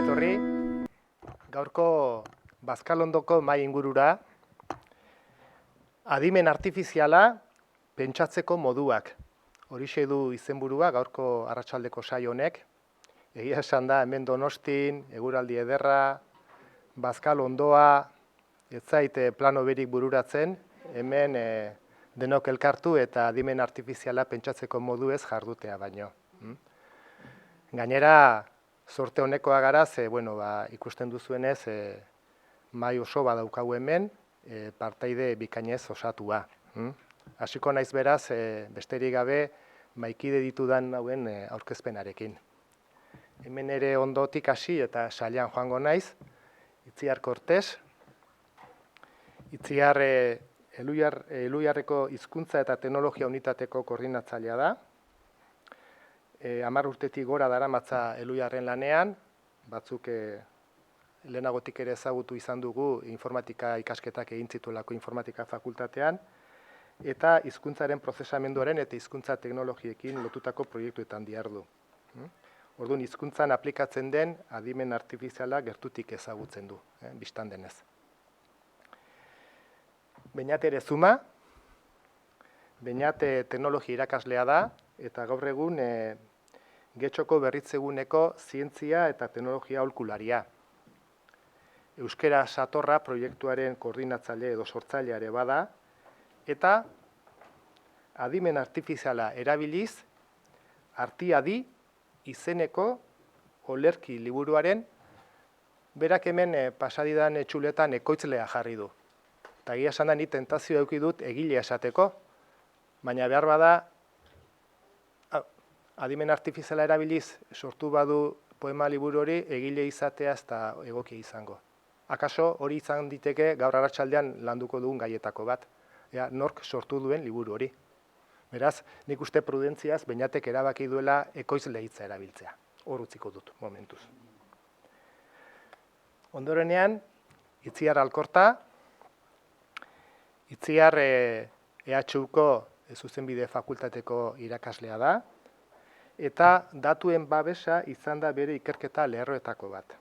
etorri, gaurko Bazkalondoko mahai ingurura, adimen artifiziala pentsatzeko moduak. Horixe du izenburua gaurko arratsaldeko saio honek. Egia esan da hemen Donostin, eguraldi ederra, Bazkalondoa, ez zait plano berik bururatzen, hemen denok elkartu eta adimen artifiziala pentsatzeko moduez jardutea baino. Gainera, sorte honekoa gara, ikusten duzuenez, mahai oso badaukagu hemen, partaide bikainez osatua. Hasiko naiz beraz, besterik gabe, mahaikide ditudan hauen aurkezpenarekin. Hemen ere ondotik hasi eta sailean joango naiz, Itziar Kortes. Itziar Elhuyarreko hizkuntza eta teknologia unitateko koordinatzailea da. 10 urtetik gora daramatza Elhuyarren lanean, batzuk lehenagotik ere ezagutu izan dugu informatika ikasketak egin zituelako informatika fakultatean, eta hizkuntzaren prozesamenduaren eta hizkuntza teknologiekin lotutako proiektuetan dihardu. Orduan, hizkuntzan aplikatzen den adimen artifiziala gertutik ezagutzen du, bistan denez. Beñat ere Zuma, Beñat teknologia irakaslea da, eta gaur egun Getxoko berritzeguneko zientzia eta teknologia aholkularia. Euskera Satorra proiektuaren koordinatzaile edo sortzaileare bada, eta adimen artifiziala erabiliz, Artiadi izeneko olerki liburuaren berak hemen pasadidan txuletan ekoitzlea jarri du. Eta egia esan da ni tentazio eduki dut egilea esateko, baina behar bada adimen artifiziala erabiliz sortu badu poema liburu hori egile izatea ez da egokia izango. Akaso hori izan diteke gaur arratsaldean landuko dugun gaietako bat. Nork sortu duen liburu hori. Beraz, nik uste prudentziaz Beñatek erabaki duela ekoizle hitza erabiltzea. Hor utziko dut, momentuz. Ondorenean, Itziar Alkorta. Itziar EHUko zuzenbide fakultateko irakaslea da, eta datuen babesa izan da bere ikerketa lerroetako bat.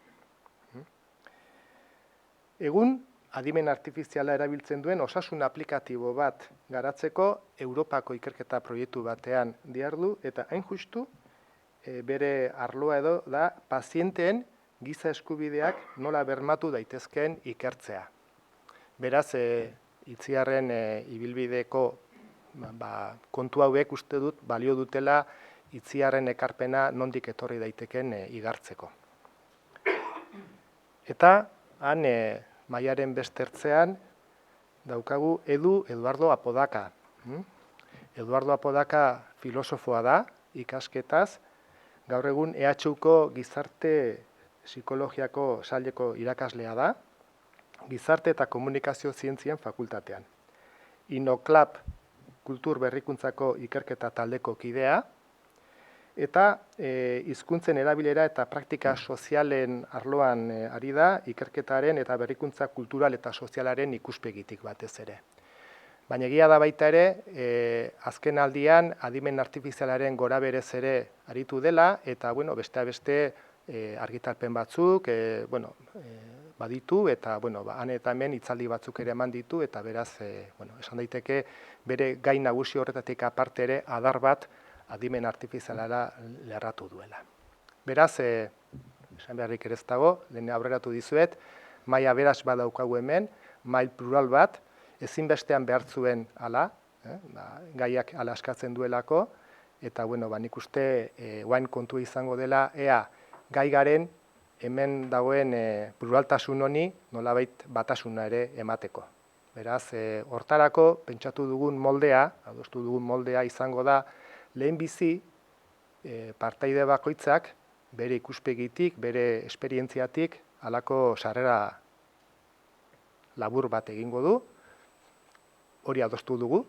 Egun, adimen artifiziala erabiltzen duen osasun aplikatibo bat garatzeko Europako ikerketa proiektu batean dihardu, eta hain justu bere arloa edo da pazienteen giza eskubideak nola bermatu daitezkeen ikertzea. Beraz, Itziarren ibilbideko kontu hauek uste dut balio dutela Itziarren ekarpena nondik etorri daiteken igartzeko. Eta han mahaiaren bestertzean daukagu Eduardo Apodaca. Eduardo Apodaca filosofoa da, ikasketaz, gaur egun EHUko gizarte psikologiako saileko irakaslea da, gizarte eta komunikazio zientzien fakultatean. INOCLAP kultur berrikuntzako ikerketa taldeko kidea, eta hizkuntzen erabilera eta praktika sozialen arloan ari da ikerketaren eta berrikuntza kultural eta sozialaren ikuspegitik batez ere. Baina egia da baita ere, azken aldian adimen artifizialaren gora berez ere aritu dela, eta beste beste argitalpen batzuk baditu, eta han eta hemen hitzaldi batzuk ere eman ditu, eta beraz, esan daiteke bere gai nagusi horretatik aparte ere adar bat adimen artifizialara lerratu duela. Beraz, esan beharrik ere ez dago, lehen aurreratu dizuet, mahai aberats bat daukagu hemen, mahai plural bat, ezinbestean behar zuen hala, gaiak hala eskatzen duelako, eta nik uste oain kontua izango dela, ea gai garen hemen dagoen pluraltasun honi nolabait batasuna ere emateko. Beraz, hortarako pentsatu dugun moldea, adostu dugun moldea izango da, lehenbizi partaide bakoitzak bere ikuspegitik, bere esperientziatik halako sarrera labur bat egingo du, hori adostu dugu,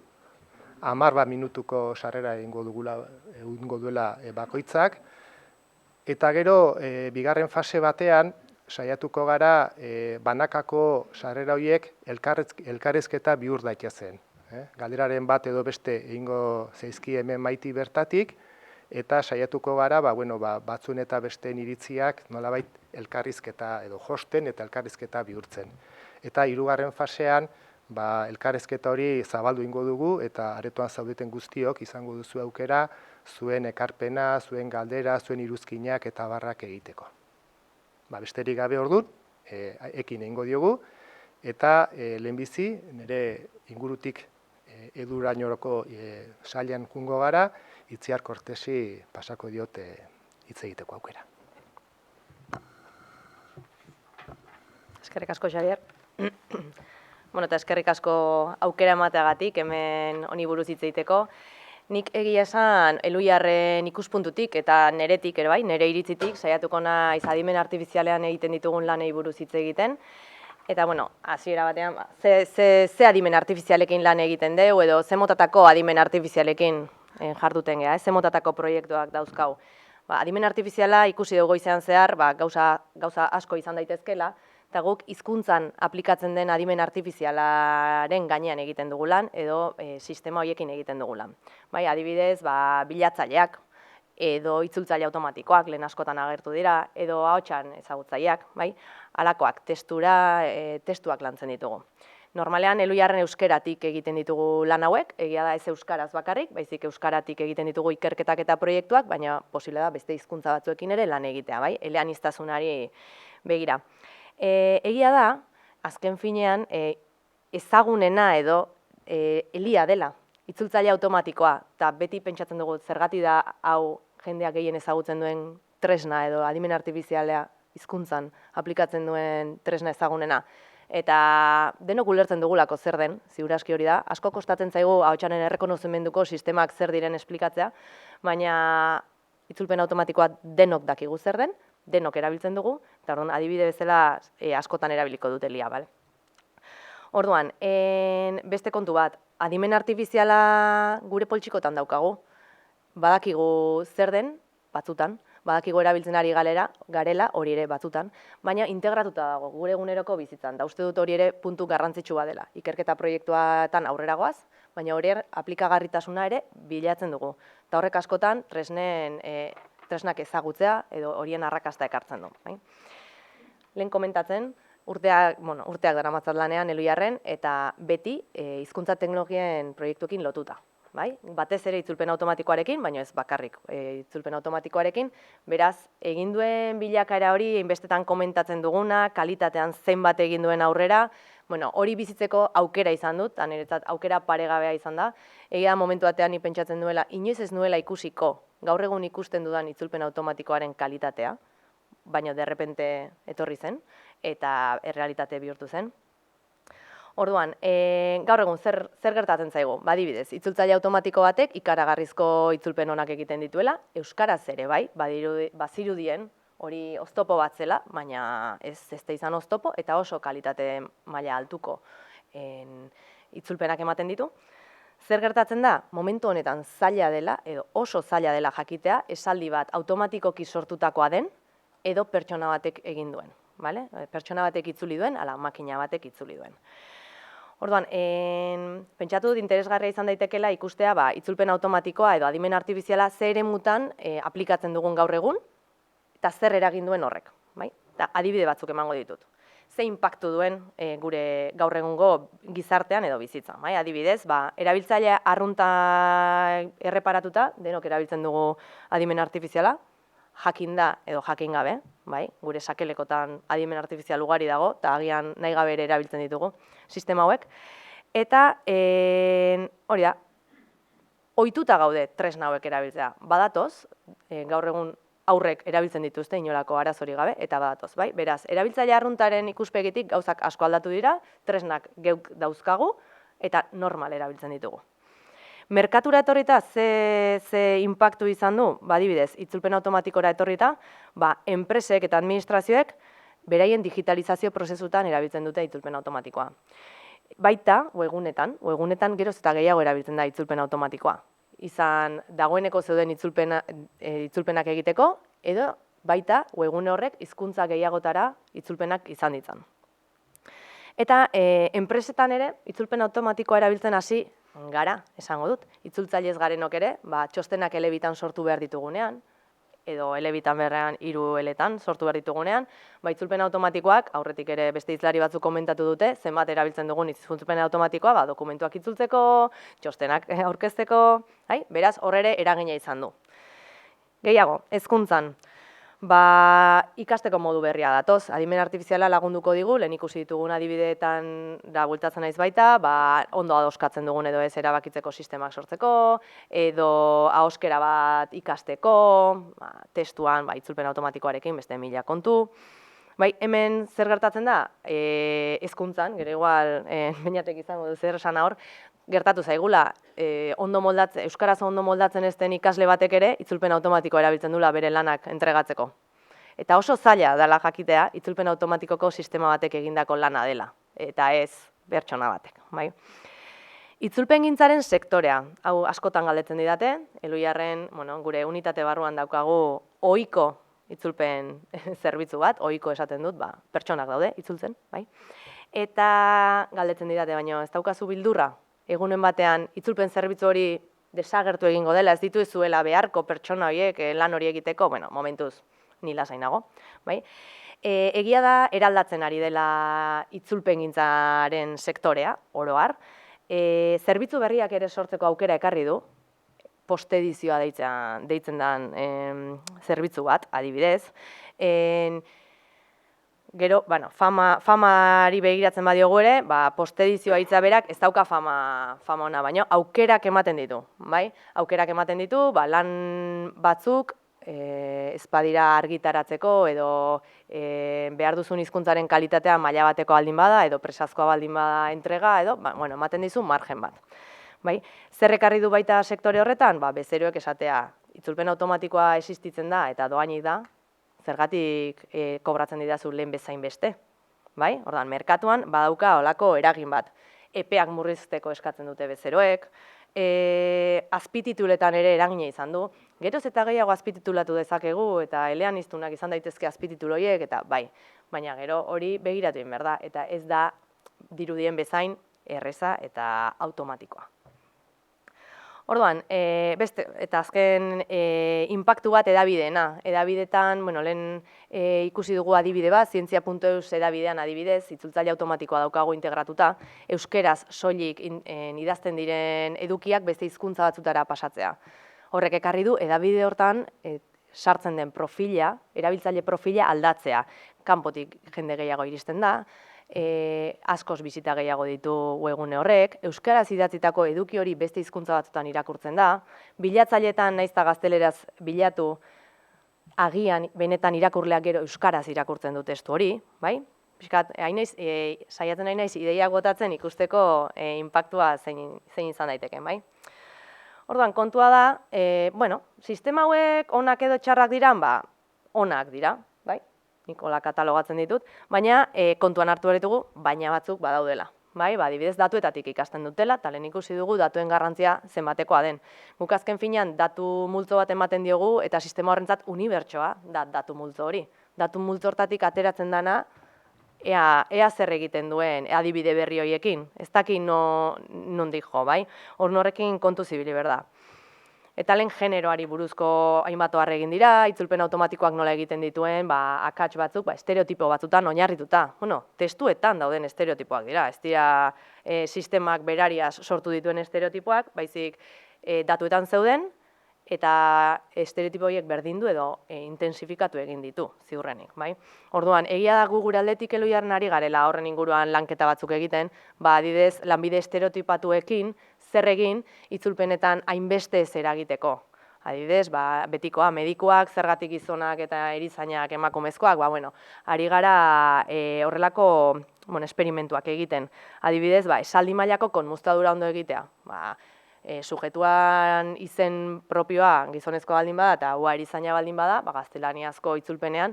10 minutuko sarrera egingo duela bakoitzak, eta gero bigarren fase batean saiatuko gara banakako sarrera horiek elkarrizketa bihur daitezen. Galderaren bat edo beste egingo zaizki hemen maiti bertatik, eta saiatuko gara batzun eta besteen iritziak nolabait elkarrizketa edo josten eta elkarrizketa bihurtzen. Eta hirugarren fasean elkarrizketa hori zabaldu ingo dugu eta aretoan zaudeten guztiok izango duzu aukera zuen ekarpena, zuen galdera, zuen iruzkinak eta barrak egiteko. Besterik gabe orduan, ekin egingo diogu, eta lehenbizi, nire ingurutik edurainoroko sailean jungo gara, Itziar Kortesi pasako diote hitz egiteko aukera. Eskerrik asko, Xabier. Eta eskerrik asko aukera emateagatik, hemen honi buruz hitz egiteko. Nik egia esan, Eluiarren ikuspuntutik eta neretik ere bai, nere iritzitik, saiatuko naiz adimen artifizialean egiten ditugun lanei buruz hitz egiten. Eta, hasiera batean, ze adimen artifizialekin lan egiten dugu, edo ze motatako adimen artifizialekin jarduten geha, ze motatako proiektuak dauzkau. Adimen artifiziala ikusi dugu goizean zehar, gauza asko izan daitezkela, eta guk hizkuntzan aplikatzen den adimen artifizialaren gainean egiten dugu lan, edo sistema horiekin egiten dugu lan. Adibidez, bilatzaileak, edo itzultzaile automatikoak, lehen askotan agertu dira, edo ahotsan ezagutzaileak, halakoak, testuak lantzen ditugu. Normalean, Eluiarren euskeratik egiten ditugu lan hauek, egia da ez euskaraz bakarrik, baizik euskaratik egiten ditugu ikerketak eta proiektuak, baina posible da beste hizkuntza batzuekin ere lan egitea, eleaniztasunari begira. Egia da, azken finean, ezagunena edo elia dela, itzultzaile automatikoa, eta beti pentsatzen dugu zergatik da hau jendeak gehien ezagutzen duen tresna edo adimen artifizialea hizkuntzan aplikatzen duen tresna ezagunena. Eta denok ulertzen dugulako zer den, ziur aski hori da, asko kostatzen zaigu ahotsaren errekonozimenduko sistemak zer diren esplikatzea, baina itzulpen automatikoa denok dakigu zer den, denok erabiltzen dugu, eta orduan adibide bezala askotan erabiliko dute elia, bale? Orduan, beste kontu bat, adimen artifiziala gure poltsikotan daukagu, badakigu zer den, batzutan, badakigu erabiltzen ari garela, hori ere batzutan, baina integratuta dago gure eguneroko bizitzan, da uste dut hori ere puntu garrantzitsua dela. Ikerketa proiektuatan aurrera goaz, baina hori aplikagarritasuna ere bilatzen dugu. Eta horrek askotan tresnak ezagutzea edo horien arrakasta ekartzen du. Lehen komentatzen, urteak daramatzat lanean Eluiarren eta beti hizkuntza teknologien proiektuekin lotuta. Batez ere itzulpen automatikoarekin, baina ez bakarrik itzulpen automatikoarekin, beraz, egin duen bilakaera hori, einbestetan komentatzen duguna, kalitatean zenbat egin duen aurrera, hori bizitzeko aukera izan dut, eta niretzat aukera paregabea izan da, egia momentu batean ni pentsatzen duela, inoiz ez nuela ikusiko, gaur egun ikusten dudan itzulpen automatikoaren kalitatea, baina derrepente etorri zen, eta errealitate bihurtu zen. Orduan, gaur egun zer gertatzen zaigu? Adibidez, itzultzaile automatiko batek ikaragarrizko itzulpen onak egiten dituela, euskaraz ere bazirudien hori oztopo bat zela, baina ez da izan oztopo, eta oso kalitate maila altuko itzulpenak ematen ditu. Zer gertatzen da? Momentu honetan zaila dela, edo oso zaila dela jakitea, esaldi bat automatikoki sortutakoa den, edo pertsona batek egin duen. Pertsona batek itzuli duen, ala makina batek itzuli duen. Orduan, pentsatu dut interesgarria izan daitekela ikustea itzulpen automatikoa edo adimen artifiziala ze eremutan aplikatzen dugun gaur egun, eta zer eragin duen horrek. Adibide batzuk emango ditut. Ze inpaktu duen gure gaur egungo gizartean edo bizitzan. Adibidez, erabiltzaile arrunta erreparatuta, denok erabiltzen dugu adimen artifiziala, jakinda edo jakin gabe, gure sakelekotan adimen artifizial ugari dago, eta agian nahi gabe ere erabiltzen ditugu sistema hauek. Eta hori da, ohituta gaude tresna hauek erabiltzea. Badatoz, gaur egun aurrek erabiltzen dituzte inolako arazori gabe, eta badatoz. Beraz, erabiltzaile arruntaren ikuspegitik gauzak asko aldatu dira, tresnak geuk dauzkagu, eta normal erabiltzen ditugu. Merkatura etorrita ze inpaktu izan du, adibidez, itzulpen automatikora etorrita, enpresek eta administrazioek beraien digitalizazio prozesutan erabiltzen dute itzulpen automatikoa. Baita, webgunetan geroz eta gehiago erabiltzen da itzulpen automatikoa. Izan dagoeneko zeuden itzulpenak egiteko, edo baita webgune horrek hizkuntza gehiagotara itzulpenak izan ditzan. Eta enpresetan ere, itzulpen automatikoa erabiltzen hasi gara, esango dut. Itzultzailez garenok ere, txostenak elebitan sortu behar ditugunean, edo elebitan berrean 3 eletan sortu behar ditugunean, itzulpen automatikoak, aurretik ere beste hizlari batzuk komentatu dute, zenbat erabiltzen dugun itzulpen automatikoa, dokumentuak itzultzeko, txostenak aurkezteko, beraz, hor ere eragina izan du. Gehiago, hezkuntzan, ikasteko modu berria datoz, adimen artifiziala lagunduko digu, lehen ikusi ditugun adibideetan da bultatzen naiz baita, ondo ahoskatzen dugun edo ez erabakitzeko sistemak sortzeko, edo ahoskera bat ikasteko, testuan itzulpen automatikoarekin beste 1000 kontu. Hemen zer gertatzen da, hezkuntzan, gero igual, bainatek izango du zer esan hor, gertatu zaigula, euskaraz ondo moldatzen ez den ikasle batek ere, itzulpen automatikoa erabiltzen dula bere lanak entregatzeko. Eta oso zaila dela jakitea, itzulpen automatikoko sistema batek egindako lana dela, eta ez pertsona batek. Itzulpengintzaren sektorea, hau askotan galdetzen didate, Eluiarren, gure unitate barruan daukagu ohiko itzulpen zerbitzu bat, ohiko esaten dut, pertsonak daude itzultzen, Eta galdetzen didate, baina ez daukazu bildurra, egunen batean itzulpen zerbitzu hori desagertu egingo dela, ez dituzuela beharko pertsona horiek lan hori egiteko, momentuz ni lasainago. Egia da eraldatzen ari dela itzulpengintzaren sektorea, oro har. Zerbitzu berriak ere sortzeko aukera ekarri du, postedizioa deitzen den zerbitzu bat, adibidez. Gero, famari begiratzen badiogu ere, postedizioa hitza berak ez dauka fama ona, baina aukerak ematen ditu, Aukerak ematen ditu, lan batzuk ez badira argitaratzeko edo behar duzun hizkuntzaren kalitatea maila bateko baldin bada edo presazkoa baldin bada entrega edo, ematen dizu margen bat. Zer ekarri du baita sektore horretan? Bezeroek esatea, itzulpen automatikoa existitzen da eta doainik da, zergatik kobratzen didazu lehen bezain beste. Ordan, merkatuan badauka olako eragin bat. Epeak murrizteko eskatzen dute bezeroek, azpitituletan ere eragina izan du. Geroz eta gehiago azpititulatu dezakegu eta eleaniztunak izan daitezke azpititulu horiek, eta baina gero hori begiratu egin behar da, eta ez da dirudien bezain erreza eta automatikoa. Orduan, eta azken inpaktu bat edabideena. Edabidetan, lehen ikusi dugu adibide bat, zientzia.eus edabidean adibidez, itzultzaile automatikoa daukagu integratuta, euskeraz soilik idazten diren edukiak beste hizkuntza batzutara pasatzea. Horrek ekarri du, edabide hortan sartzen den profila, erabiltzaile profila aldatzea. Kanpotik jende gehiago iristen da, askoz bizita gehiago ditu webgune horrek, euskaraz idatzitako eduki hori beste hizkuntza batzutan irakurtzen da, bilatzailetan naiz eta gazteleraz bilatu agian benetan irakurleak gero euskaraz irakurtzen du testu hori, Piskat, saiatzen nahi naiz ideiak botatzen ikusteko inpaktua zein izan daiteken, Orduan, kontua da, sistema hauek onak edo txarrak diran, onak dira, nik hola katalogatzen ditut, baina kontuan hartu beritugu, baina batzuk badaudela. Adibidez, datuetatik ikasten dutela, eta lehen ikusi dugu datuen garrantzia zenbatekoa den. Guk azken finean datu multzo bat ematen diogu, eta sistema horrentzat unibertsoa da datu multzo hori. Datu multzo hortatik ateratzen dana, ea zer egiten duen adibide berri horiekin. Ez daki nondik jo, hor horrekin kontu zibili berda. Eta lehen generoari buruzko hainbat ohar egin dira, itzulpen automatikoak nola egiten dituen, akats batzuk, estereotipo batzutan oinarrituta. Testuetan dauden estereotipoak dira, ez dira sistemak berariaz sortu dituen estereotipoak, baizik datuetan zeuden, eta estereotipo horiek berdindu edo intensifikatu egin ditu, ziurrenik. Orduan, egia da gu gure aldetik Eluiarren ari garela horren inguruan lanketa batzuk egiten, adibidez, lanbide estereotipatuekin, zer egin itzulpenetan hainbeste ez eragiteko. Adibidez, betikoa, medikuak, zergatik gizonak eta erizainak emakumezkoak, ari gara horrelako esperimentuak egiten. Adibidez, esaldi mailako konmustadura ondo egitea. Sujetuan izen propioa gizonezkoa baldin bada eta hua erizaina baldin bada, gaztelaniazko itzulpenean,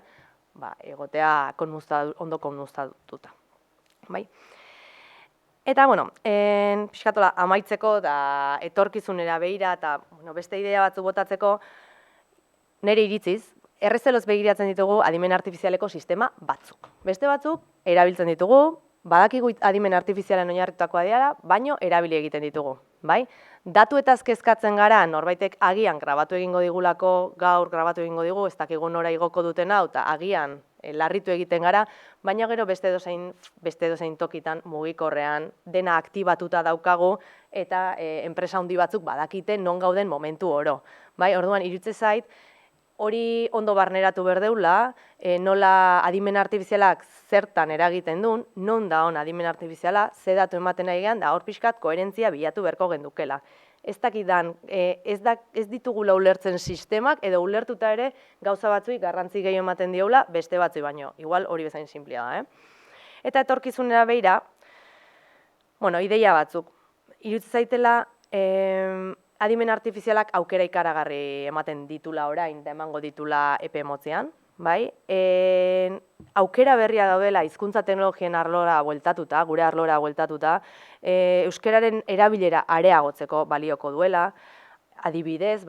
egotea ondo konmustatuta. Eta, pixkatola, amaitzeko eta etorkizunera begira eta beste idea batzuk botatzeko, nire iritziz, errezeloz begiratzen ditugu adimen artifizialeko sistema batzuk. Beste batzuk erabiltzen ditugu, badakigu adimen artifizialen oinarritutakoa dira, baino erabili egiten ditugu, bai? Datuetaz kezkatzen gara, norbaitek agian grabatu egingo digulako, gaur grabatu egingo digu, ez dakigu nora igoko duten hau, eta agian larritu egiten gara, baina gero beste edozein tokitan mugikorrean dena aktibatuta daukagu eta enpresa handi batzuk badakite non gauden momentu oro. Bai, orduan iruditzen zait, hori ondo barneratu berdeula, nola adimen artifizialak zertan eragiten duen, non da hon adimen artifiziala, ze datu ematen nahi gehan, da hor pixkat koherentzia bilatu beharko gendukela. Ez dakidan, ez ditugula ulertzen sistemak, edo ulertuta ere gauza batzuik garrantzi gehiago ematen dioula, beste batzui baino. Igual hori bezain sinplea da, Eta etorkizunera begira, bueno, ideia batzuk. Iruditzen zaitela, adimen artifizialak aukera ikaragarri ematen ditula orain, da emango ditula epe motzean, bai? Aukera berria daudela hizkuntza teknologien arlora bueltatuta, gure arlora bueltatuta, euskararen erabilera areagotzeko balioko duela, adibidez,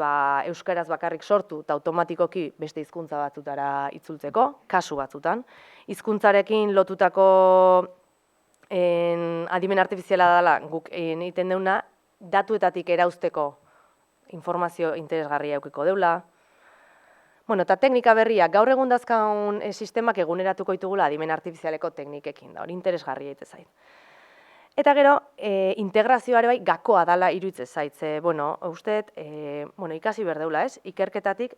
euskaraz bakarrik sortu eta automatikoki beste hizkuntza batzutara itzultzeko, kasu batzutan. Hizkuntzarekin lotutako adimen artifiziala dela guk egiten deuna, datuetatik erauzteko informazio interesgarria eukiko deula. Bueno, eta teknika berriak, gaur egun dazkaun sistemak eguneratuko ditugula adimen artifizialeko teknikekin da, hori interesgarria egite zait. Eta gero, integrazioare bai gakoa dala iruditzen zait, bueno, usteet, ikasi berdeula, ez? Ikerketatik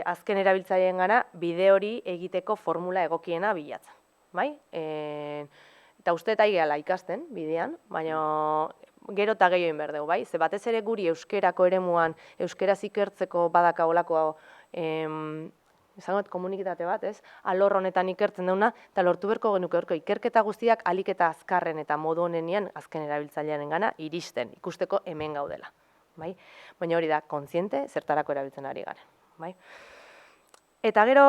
azken erabiltzaileen gana bide hori egiteko formula egokiena bilatzen, bai? Eta usteet aigeala ikasten bidean, baina gero eta gehiago berdeu, bai? Ze batez ere guri euskerako eremuan, euskeraz ikertzeko badaka olako izango komunitate bat, ez? Alor honetan ikertzen dauna, eta lortu berko genuke horko ikerketa guztiak alik eta azkarren eta modu honenean azken erabiltzailearen gana iristen, ikusteko hemen gaudela, bai? Baina hori da, kontziente, zertarako erabiltzen ari garen, bai? Eta gero,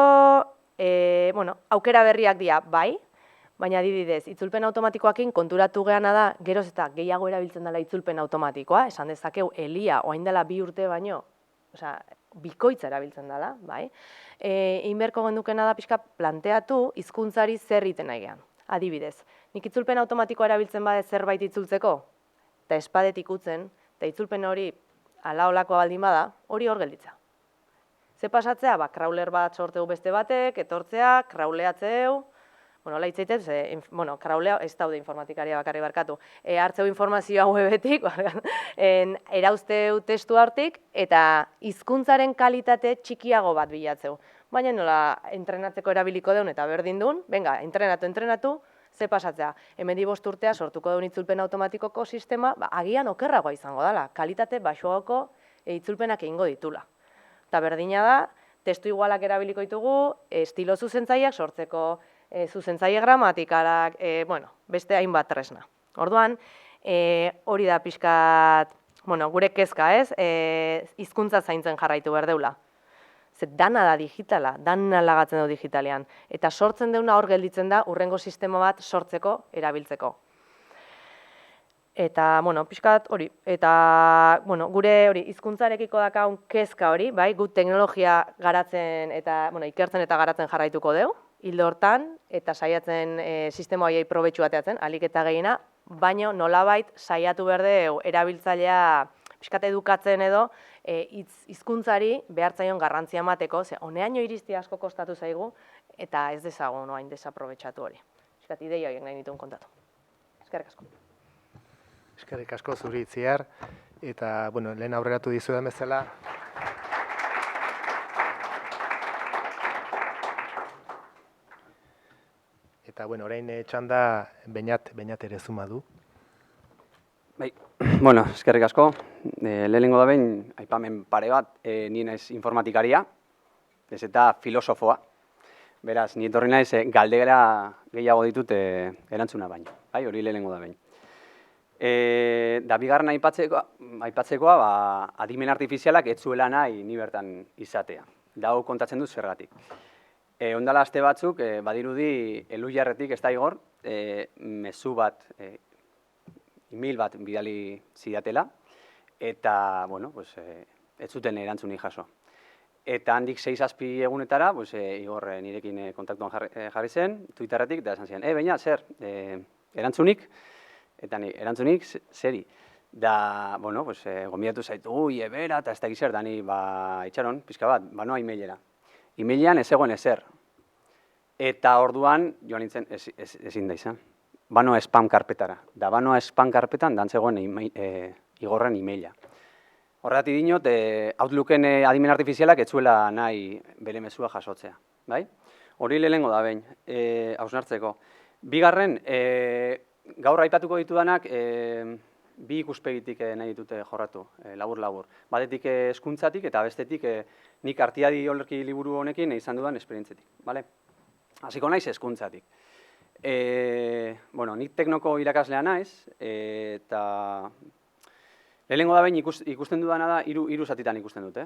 aukera berriak dira, bai? Baina adibidez, itzulpen automatikoakin konturatu geana da, geroz eta gehiago erabiltzen dela itzulpen automatikoa, esan dezakeu, elia, oain dela 2 urte baino, bikoitza erabiltzen dela, bai? Inberko gendukena da pixka planteatu hizkuntzari zer egiten nahi gehan. Adibidez, nik itzulpen automatikoa erabiltzen bade zerbait itzultzeko, eta espadetik utzen, eta itzulpen hori ala-olakoa baldin bada, hori hor gelditza. Ze pasatzea, crawler bat sorteu beste batek, etortzea, crawleatzeu, hola hitzaitez, crawlea ez daude informatikaria bakarri barkatu. Hartzeu informazioa webetik, erauzteu testu hartik, eta hizkuntzaren kalitate txikiago bat bilatzeu. Baina nola entrenatzeko erabiliko deun eta berdin duen, venga, entrenatu, ze pasatzea. Hemen 5 urtea sortuko deun itzulpen automatikoko sistema, agian okerragoa izango dela, kalitate baxuagoko itzulpenak egingo ditula. Eta berdina da, testu igualak erabiliko ditugu, estilo zuzentzaileak sortzeko, zuzentzaile gramatikалak, beste hainbat tresna. Orduan, hori da pixkat, gure kezka, ez? Hizkuntza zaintzen jarraitu behar deula. Ze dana da digitala, dana lagatzen du digitalean. Eta sortzen deuna hor gelditzen da urrengo sistema bat sortzeko, erabiltzeko. Eta, pixkat hori. Eta, gure hori hizkuntzarekiko dakaun kezka hori, bai, gut teknologia garatzen eta, ikertzen eta garatzen jarraituko deu, hildo hortan, eta saiatzen sistema horiei probetxu bateatzen, alik eta gehiena, baina nolabait saiatu berdeu erabiltzailea pixkat edukatzen edo hizkuntzari behartzaion garrantzia emateko, ze honeaino irizti asko kostatu zaigu, eta ez dezagun oain desaprobetxatu hori. Pixkat ideia horiek nahi dituen kontatu. Eskerrik asko. Eskerrik asko zuri Itziar, eta lehen aurreratu dizudan bezala. Eta, orain txanda Beñat ere zuma du. Bai, eskerrik asko. Lehenengo da behin, aipamen pare bat, ni naiz informatikaria, ez eta filosofoa. Beraz, ni etorri naiz galdera gehiago ditut erantzuna baino. Bai, hori lehenengo da behin. Da bigarren aipatzekoa, adimen artifizialak ez zuela nahi ni bertan izatea. Da hau kontatzen dut zergatik. Ondala aste batzuk, badirudi Elujarretik ez da igor, mezu bat, email bat bidali zidatela, eta, ez zuten erantzunik jaso. Eta handik 6-7 egunetara, Igor nirekin kontaktuan jarri zen, Twitterretik, eta esan ziren, baina, zer, Erantzunik, eta ni, erantzunik zeri. Da, bueno, pues, gonbidatu zaitugu, iebera, eta ez da gizer, da ni, itxaron, pixka bat, banoa e-mailera. E-mailean ez egoen ezer. Eta orduan, joan nintzen, ezin da izan. Banoa spam karpetara. Da, banoa spam karpetan, dan zegoen igorren e-maila. Horregatik dinot, Outlooken adimen artifizialak ez zuela nahi bere mezua jasotzea. Bai? Hori lehenengo da behin, hausnartzeko. Bigarren, gaur aipatuko ditudanak, bi ikuspegitik nahi ditute jorratu, labur-labur. Batetik hezkuntzatik eta bestetik nik Artiadi olerki liburu honekin izan dudan esperientzetik. Hasiko naiz hezkuntzatik. Bueno, nik teknoko irakaslea naiz, eta lehenengo da behin ikusten dudana da, hiru zatitan ikusten dut.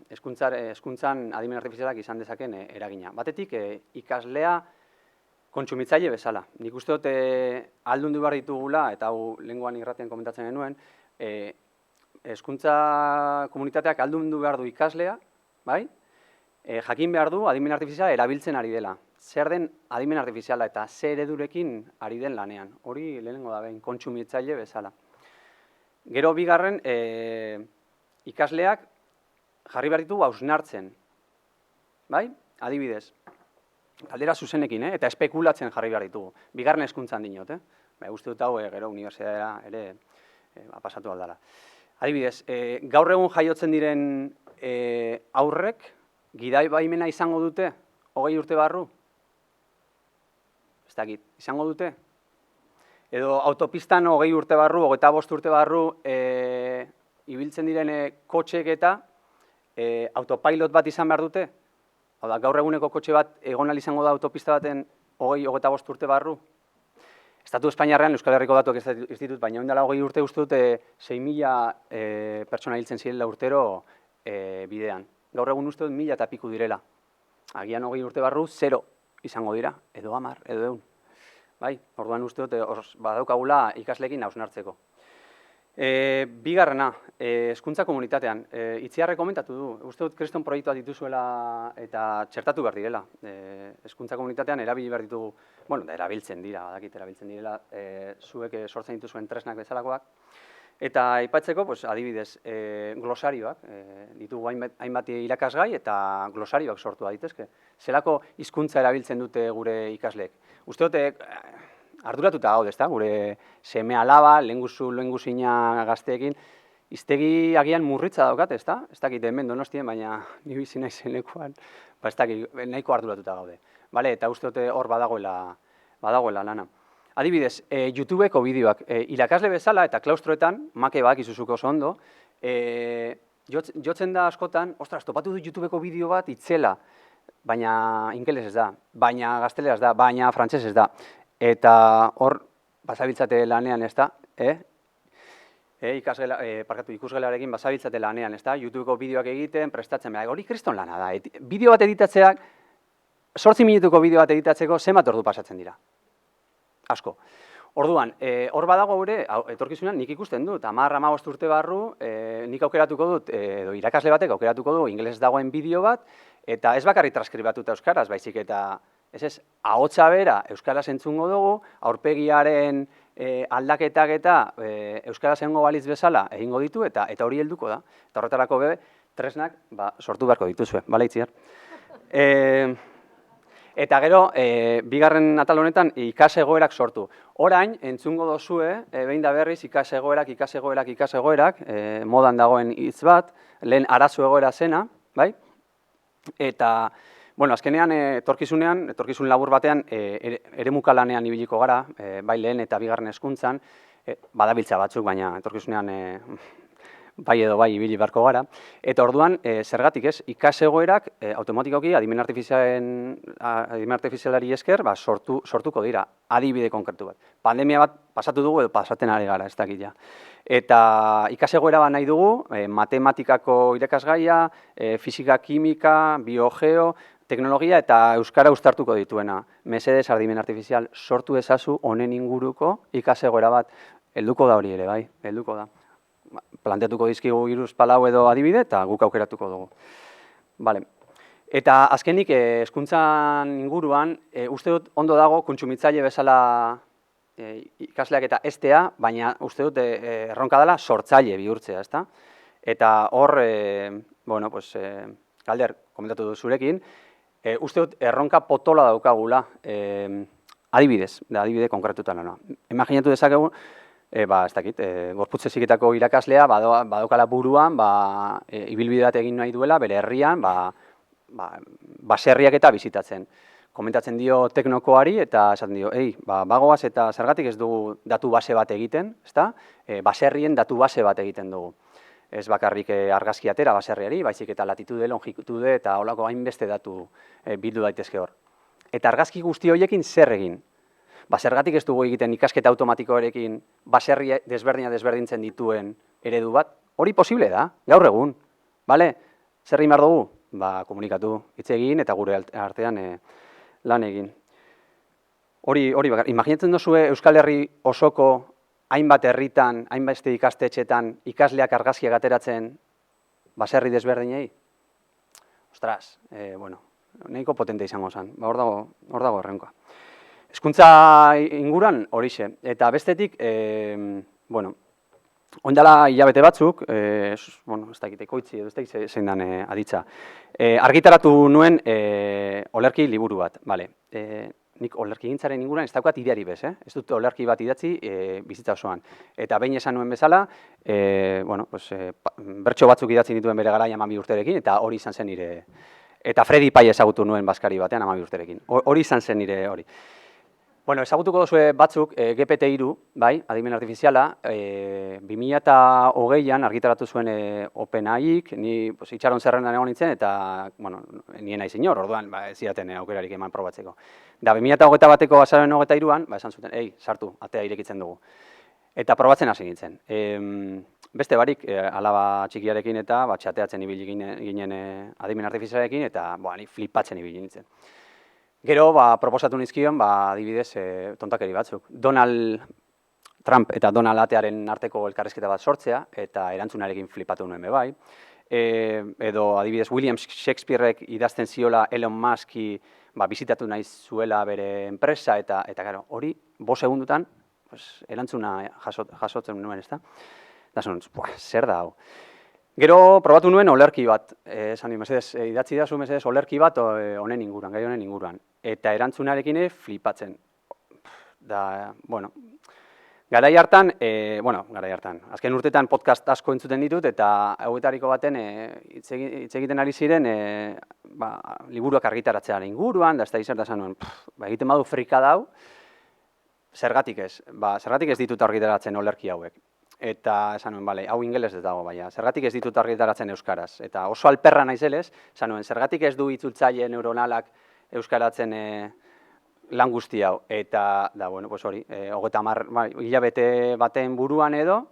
Hezkuntzan adimen artifizialak izan dezaken eragina. Batetik, ikaslea kontsumitzaile bezala. Nik uste dut aldundu behar ditugula, eta hau lehengoan irratean komentatzen genuen, hezkuntza komunitateak aldundu behar du ikaslea, bai? Jakin behar du adimen artifiziala erabiltzen ari dela. Zer den adimen artifiziala eta zer eredurekin ari den lanean. Hori lehenengo da behin, kontsumitzaile bezala. Gero bigarren, ikasleak jarri behar ditugu hausnartzen. Bai? Adibidez. Galdera zuzenekin, eta espekulatzen jarri behar ditugu. Bigarren hezkuntzan dinot, uste dut hau gero unibertsitatea ere pasatu aldala. Adibidez, gaur egun jaiotzen diren aurrek, gidai baimena izango dute, 20 urte barru? Ez dakit, izango dute? Edo autopistan 20 urte barru, 25 urte barru, ibiltzen diren kotxek eta autopilot bat izan behar dute? Hau da, gaur eguneko kotxe bat egon ahal izango da autopista baten 20-25 urte barru. Estatu Espainiarrean, Euskal Herriko datuak ez ditut, baina ondala 20 urte uste dut 6.000 pertsona hiltzen zirela urtero bidean. Gaur egun uste dut 1.000 eta piku direla. Agian 20 urte barru, 0 izango dira, edo 10, edo 100. Bai, orduan uste dut badaukagula ikasleekin hausnartzeko. Bigarrena, hezkuntza komunitatean. Itziarrek komentatu du, uste dut kriston proiektua dituzuela eta txertatu behar direla. Hezkuntza komunitatean erabili behar ditugu, bueno, erabiltzen dira, badakit erabiltzen direla, zuek sortzen dituzuen tresnak bezalakoak. Eta aipatzeko, adibidez, glosarioak, ditugu hainbat irakasgai eta glosarioak sortu daitezke. Zelako hizkuntza erabiltzen dute gure ikasleek. Uste dut, arduratuta gaude, ezta? Gure seme alaba, lehengusina gazteekin, hiztegi agian murritza daukat, ezta? Ez dakit hemen Donostien, baina ni bizi naizen lekuan, ez dakit nahiko arduratuta gaude. Eta uste dut hor badagoela lana. Adibidez, YouTubeko bideoak, irakasle bezala eta klaustroetan, make bakizuzuko oso ondo, jotzen da askotan, ostras, topatu du YouTubeko bideo bat itzela, baina ingeles ez da, baina gazteleraz da, baina frantses ez da. Eta hor, bazabiltzate lanean, ez da, ikusgelarekin bazabiltzate lanean, ez da, YouTubeko bideoak egiten, prestatzen, hori kriston lana da. Bideo bat editatzeak, 8 minutuko bideo bat editatzeko, zenbat ordu pasatzen dira? Asko. Orduan, hor badago gure, etorkizunean nik ikusten dut, 10-15 urte barru, nik aukeratuko dut, edo irakasle batek aukeratuko du, ingeles dagoen bideo bat, eta ez bakarrik transkribatuta euskaraz, baizik eta, ahotsa bera euskaraz entzungo dugu, aurpegiaren aldaketak eta euskaraz egongo balitz bezala egingo ditu, eta hori helduko da. Eta horretarako tresnak sortu beharko dituzue, bale Itziar? Eta gero, bigarren atal honetan, ikasegoerak sortu. Orain, entzungo dozue, behin da berriz, ikasegoerak, modan dagoen hitz bat, lehen arazo egoera zena, bai? Eta, bueno, azkenean, etorkizun labur batean, eremuka lanean ibiliko gara, bai lehen eta bigarren hezkuntzan, badabiltza batzuk, baina etorkizunean bai edo bai ibili beharko gara. Eta orduan, zergatik ez, ikasegoerak automatikoki adimen artifizialari esker sortuko dira, adibide konkretu bat. Pandemia bat pasatu dugu edo pasaten ari gara, ez dakit ja. Eta ikasegoera bat nahi dugu, matematikako irakasgaia, fisika, kimika, biogeo, teknologia eta euskara uztartuko dituena. Mesedez adimen artifizial sortu ezazu honen inguruko ikasegoera bat. Helduko da hori ere, bai, helduko da. Planteatuko dizkigu 3-4 edo adibide eta guk aukeratuko dugu. Bale. Eta azkenik hezkuntzan inguruan, uste dut ondo dago kontsumitzaile bezala ikasleak eta estea, baina uste dut erronka dela sortzaile bihurtzea, ezta? Eta hor, bueno, pues, Galder, komentatu du zurekin, uste dut erronka potola daukagula, adibide konkretutan lana. Imaginatu dezakegu, ez dakit, gorputz heziketako irakaslea badaukala buruan, ibilbide bat egin nahi duela, bere herrian, baserriak eta bizitatzen. Komentatzen dio teknokoari eta esaten dio, bagoaz eta zergatik ez dugu datu base bat egiten, ezta? Baserrien datu base bat egiten dugu. Ez bakarrik argazki atera baserriari, baizik eta latitude, longitude eta holako hainbeste datu bildu daitezke hor. Eta argazki guzti horiekin zer egin? Zergatik ez dugu egiten ikasketa automatikoarekin baserri desberdintzen dituen eredu bat? Hori posible da, gaur egun. Bale? Zer egin behar dugu? Komunikatu, hitz egin eta gure artean lan egin. Hori bakar, imaginatzen duzue Euskal Herri osoko hainbat herritan, hainbeste ikastetxetan ikasleak argazkiak ateratzen baserri desberdinei? Ostras, nahiko potente izango zen, hor dago errenkoa. Hezkuntza inguran horixe, eta bestetik, ondala hilabete batzuk, ez dakit ekoitzi edo ez dakit zein den aditza, argitaratu nuen olerki liburu bat, bale. Nik olerki gintzaren inguruan ez daukat ideari bez, ez dut olerki bat idatzi bizitza osoan. Eta behin esan nuen bezala, bertso batzuk idatzi nituen bere garaian 12 urterekin, eta hori izan zen nire, eta Freddy Pai ezagutu nuen bazkari batean 12 urterekin. Hori izan zen nire hori. Ezagutuko duzue batzuk GPT-3, bai, adimen artifiziala, 2020an argitaratu zuen OpenAI-ik, ni itxaron zerrendan egon nintzen, eta, nien naiz inor, orduan, ez zidaten aukerarik eman probatzeko. Da, 2021ko azaroaren 23an, esan zuten, sartu, atea irekitzen dugu. Eta probatzen hasi nintzen. Beste barik, alaba txikiarekin eta txateatzen ibili ginen adimen artifizialarekin, eta ni flipatzen ibili nintzen. Gero, proposatu nizkion, adibidez, tontakeri batzuk. Donald Trump eta Donald Atearen arteko elkarrizketa bat sortzea, eta erantzunarekin flipatu nuen bai. Edo, adibidez, William Shakespearek idazten ziola Elon Muski bizitatu nahi zuela bere enpresa, eta hori, 5 segundutan, erantzuna jasotzen nuen, ezta? Da zuen, zer da hau? Gero probatu nuen olerki bat, esan dut, mesedez, idatzi dazu mesedez olerki bat honen inguruan, gai honen inguruan. Eta erantzunarekin flipatzen. Garai hartan, azken urtetan podcast asko entzuten ditut, eta hauetariko baten hitz egiten ari ziren liburuak argitaratzearen inguruan, da ez da izan da esan nuen, egiten badu frika dau, zergatik ez? Zergatik ez ditut argitaratzen olerki hauek. Eta esan nuen, hau ingeles ez dago, zergatik ez ditut argitaratzen euskaraz. Eta oso alperra naizelez, esan nuen, zergatik ez du itzultzaile neuronalak euskaratzen lan guzti hau. Eta, hori, 30 hilabete baten buruan edo,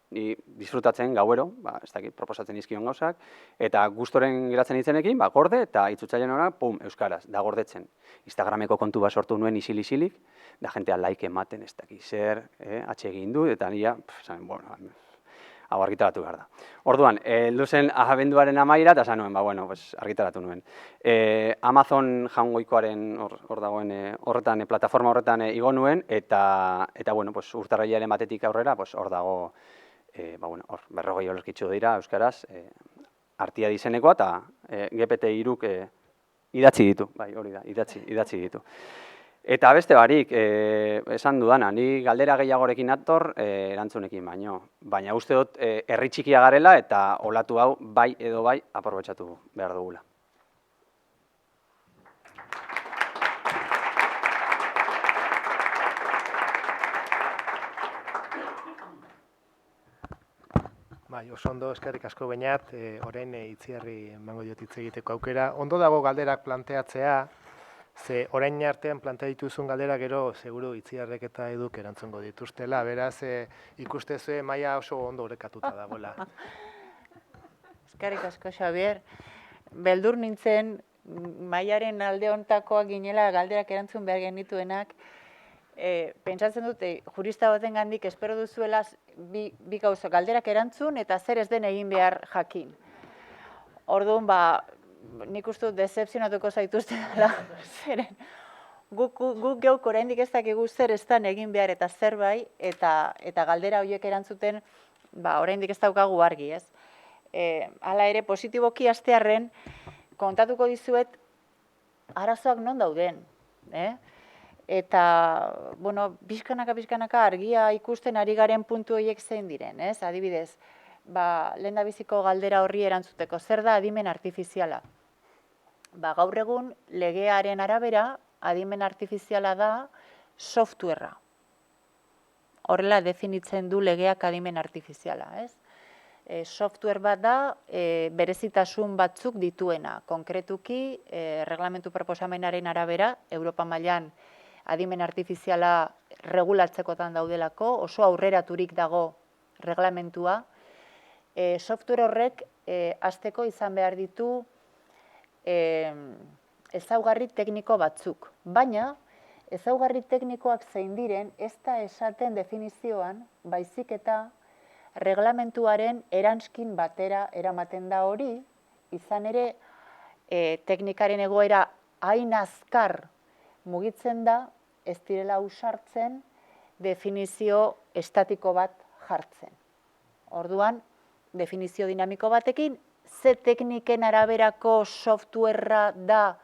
disfrutatzen gauero, ez dakit, proposatzen izkion gauzak, eta gustoren geratzen itzenekin, gorde, eta itzultzaile neuronalak, pum, euskaraz, da gordetzen. Instagrameko kontu bat sortu nuen isil-isilik, da jentea like ematen, ez dakit zer, atsegin du, eta nila, hau argitaratu behar da. Orduan, luzen abenduaren amaira, eta esan nuen, argitaratu nuen. Amazon jaungoikoaren hor dagoen horretan, plataforma horretan igo nuen, eta urtarrilaren batetik aurrera, hor dago, 40 olerkitxo dira euskaraz, artia dizenekoa, eta GPT-3k idatzi ditu, hori da, idatzi ditu. Eta beste barik, esan dudana, ni galdera gehiagorekin ator erantzunekin baino. Baina uste dut herri txikia garela eta olatu hau bai edo bai aprobetxatu behar dugula. Oso ondo, eskerrik asko Beñat, orain Itziarri emango diot hitz egiteko aukera. Ondo dago galderak planteatzea, ze orain artean plantea dituzun galdera gero seguru Itziarrek eta Eduk erantzungo dituztela, beraz ikuste zuen maila oso ondo orekatuta dagoela. Eskerrik asko, Xabier. Beldur nintzen, mailaren alde hontakoak ginela galderak erantzun behar genituenak, pentsatzen dute, jurista baten gandik espero duzuela bi gauza galderak erantzun eta zer ez den egin behar jakin. Orduan, nik uste dut dezepzionatuko zaituzte dela, zeren guk geuk oraindik ez dakigu zer estan egin behar eta zerbait, eta galdera horiek erantzuten, oraindik ez daukagu argi, ez? Hala ere, positiboki hastearren, kontatuko dizuet, arazoak non dauden, Eta, bizkanaka argia ikusten ari garen puntu horiek zein diren, ez? Adibidez, lehendabiziko galdera horri erantzuteko, zer da adimen artifiziala? Gaur egun, legearen arabera, adimen artifiziala da softwarea. Horrela definitzen du legeak adimen artifiziala, ez? Software bat da berezitasun batzuk dituena. Konkretuki, reglamentu proposamenaren arabera, Europa mailan adimen artifiziala regulatzekotan daudelako, oso aurreraturik dago reglamentua. Software horrek hasteko izan behar ditu ezaugarri tekniko batzuk. Baina, ezaugarri teknikoak zein diren, ez da esaten definizioan, baizik eta reglamentuaren eranskin batera eramaten da hori, izan ere teknikaren egoera hain azkar mugitzen da, ez direla ausartzen definizio estatiko bat jartzen. Orduan, definizio dinamiko batekin, ze tekniken araberako softwarea da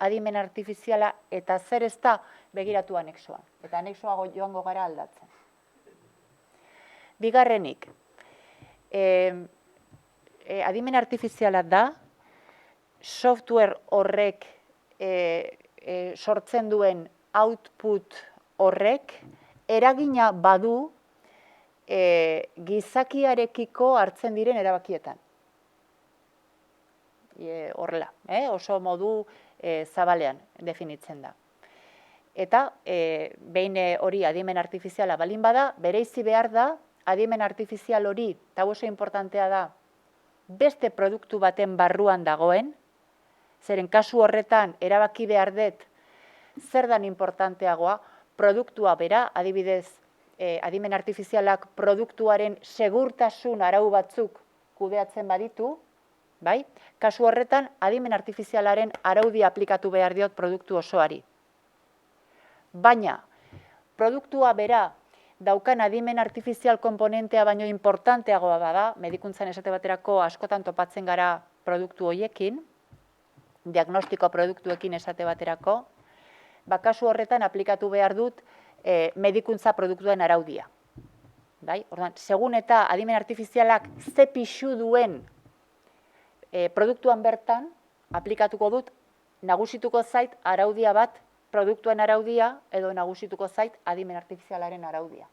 adimen artifiziala eta zer ez da begiratu anexoan. Eta anexoa joango gara aldatzen. Bigarrenik, adimen artifiziala da, software horrek sortzen duen output horrek eragina badu gizakiarekiko hartzen diren erabakietan. Horrela, oso modu zabalean definitzen da. Eta behin hori adimen artifiziala balin bada, bereizi behar da, adimen artifizial hori, eta oso importantea da, beste produktu baten barruan dagoen, zeren kasu horretan erabaki behar dut zer dan importanteagoa, produktua bera, adibidez, adimen artifizialak produktuaren segurtasun arau batzuk kudeatzen baditu, bai? Kasu horretan, adimen artifizialaren araudi aplikatu behar diot produktu osoari. Baina, produktua bera daukan adimen artifizial komponentea baino importanteagoa bada, medikuntzan esate baterako askotan topatzen gara produktu horiekin, diagnostiko produktuekin esate baterako, kasu horretan aplikatu behar dut medikuntza produktuen araudia. Orduan, segun eta adimen artifizialak ze pixu duen produktuan bertan, aplikatuko dut, nagusituko zait araudia bat, produktuen araudia, edo nagusituko zait adimen artifizialaren araudia.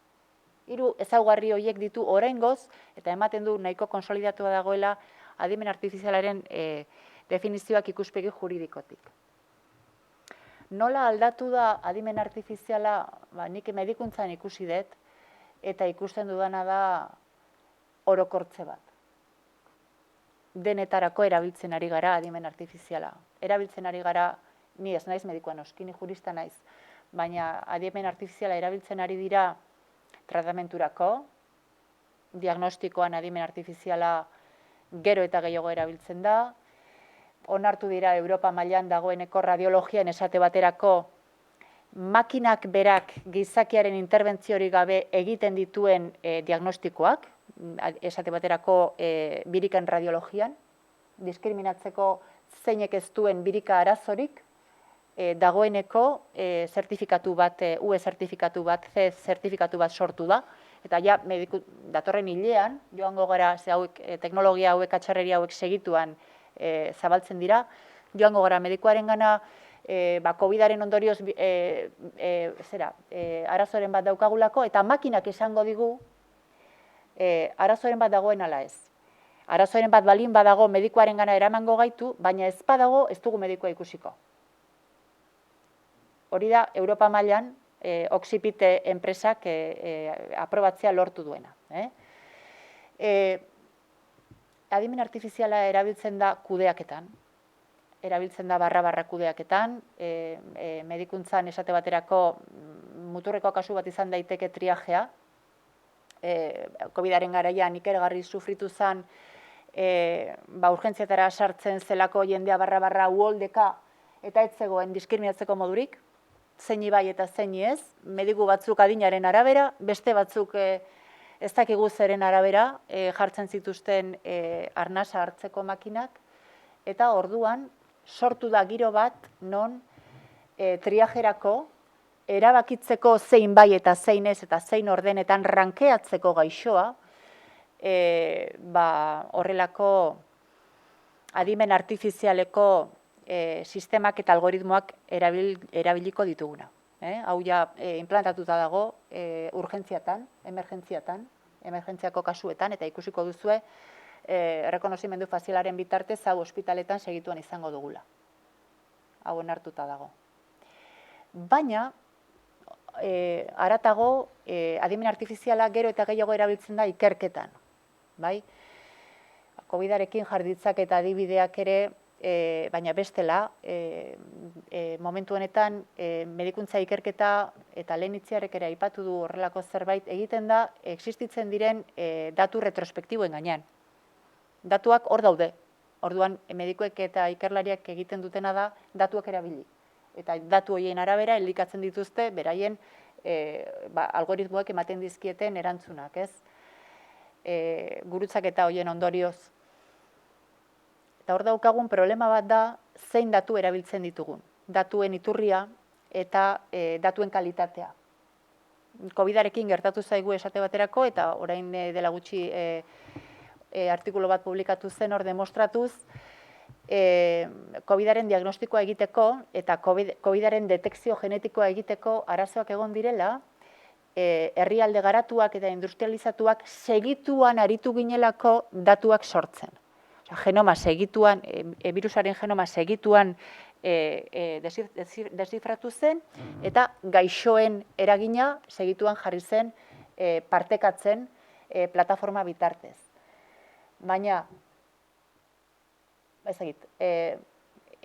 Hiru ezaugarri horiek ditu oraingoz, eta ematen du nahiko konsolidatua dagoela adimen artifizialaren definizioak ikuspegi juridikotik. Nola aldatu da adimen artifiziala, nik medikuntzan ikusi dut, eta ikusten dudana da orokortze bat. Denetarako erabiltzen ari gara adimen artifiziala. Erabiltzen ari gara, ni ez naiz medikua noski, ni jurista naiz, baina adimen artifiziala erabiltzen ari dira tratamenturako, diagnostikoan adimen artifiziala gero eta gehiago erabiltzen da, onartu dira Europa mailan dagoeneko radiologian esate baterako makinak berak gizakiaren interbentziorik gabe egiten dituen diagnostikoak, esate baterako birikan radiologian, diskriminatzeko zeinek ez duen birika arazorik, dagoeneko zertifikatu bat, UE zertifikatu bat, C zertifikatu bat sortu da, eta ja datorren hilean, joango gara teknologia hauek, atxarreria hauek segituan zabaltzen dira, joango gara medikuaren gana, COVID-aren ondorioz arazoren bat daukagulako, eta makinak esango digu arazoren bat dagoen ala ez. Arazoren bat balin badago medikuaren gana eramango gaitu, baina ez badago ez dugu medikua ikusiko. Hori da, Europa mailan Oxipit enpresak aprobatzea lortu duena. Adimen artifiziala erabiltzen da kudeaketan, erabiltzen da barra kudeaketan, medikuntzan esate baterako muturreko kasu bat izan daiteke triajea, COVID-aren garaian ikergarri sufritu zen, urgentziatara sartzen zelako jendea barra uholdeka eta ez zegoen diskriminatzeko modurik, zein bai eta zein ez, mediku batzuk adinaren arabera, beste batzuk ez dakigu zeren arabera jartzen zituzten arnasa hartzeko makinak, eta orduan sortu da giro bat non triajerako erabakitzeko zein bai eta zein ez eta zein ordenetan rankeatzeko gaixoa, horrelako adimen artifizialeko sistemak eta algoritmoak erabiliko dituguna. Hau ja implantatuta dago urgentziatan, emergentziako kasuetan, eta ikusiko duzue errekonozimendu fazialaren bitartez hau ospitaletan segituan izango dugula. Hau onartuta dago. Baina, haratago, adimen artifiziala gero eta gehiago erabiltzen da ikerketan. COVID-arekin jarditzak eta adibideak ere, baina bestela, momentu honetan medikuntza ikerketa eta lehen itziarrek ere aipatu du horrelako zerbait egiten da, existitzen diren datu retrospektiboen gainean. Datuak hor daude. Orduan, medikuek eta ikerlariak egiten dutena da datuak erabili. Eta datu horien arabera elikatzen dituzte beraien algoritmoek ematen dizkieten erantzunak, ez? Gurutzak eta horien ondorioz. Eta hor daukagun problema bat da zein datu erabiltzen ditugun. Datuen iturria eta datuen kalitatea. COVID-arekin gertatu zaigu esate baterako, eta orain dela gutxi artikulu bat publikatu zen hor demostratuz, COVID-aren diagnostikoa egiteko eta COVID-aren detekzio genetikoa egiteko arazoak egon direla, herrialde garatuak eta industrializatuak segituan aritu ginelako datuak sortzen. Genoma segituan, birusaren genoma segituan desifratu zen, eta gaixoen eragina segituan jarri zen partekatzen plataforma bitartez. Baina,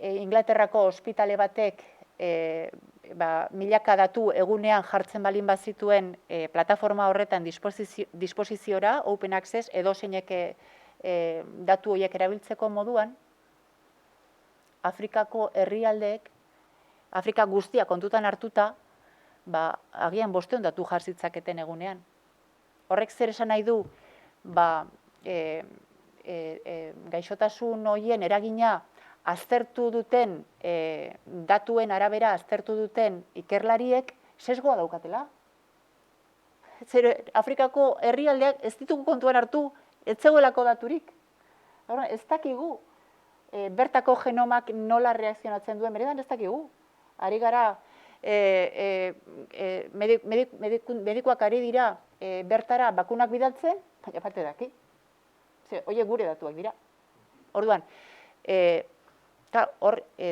Inglaterrako ospitale batek milaka datu egunean jartzen balin bazituen plataforma horretan disposiziora, open access, edozeinek datu horiek erabiltzeko moduan, Afrikako herrialdeek, Afrika guztia kontutan hartuta, agian 500 datu jarzitzaketen egunean. Horrek zer esan nahi du, gaixotasun horien eragina aztertu duten, datuen arabera aztertu duten ikerlariek sesgoa daukatela. Afrikako herrialdeak ez ditugu kontuan hartu, ez zegoelako daturik. Ez dakigu bertako genomak nola reakzionatzen duen, beredan ez dakigu. Ari gara, medikuak ari dira bertara bakunak bidaltzen, baina parte daki. Oie gure datuak dira. Orduan,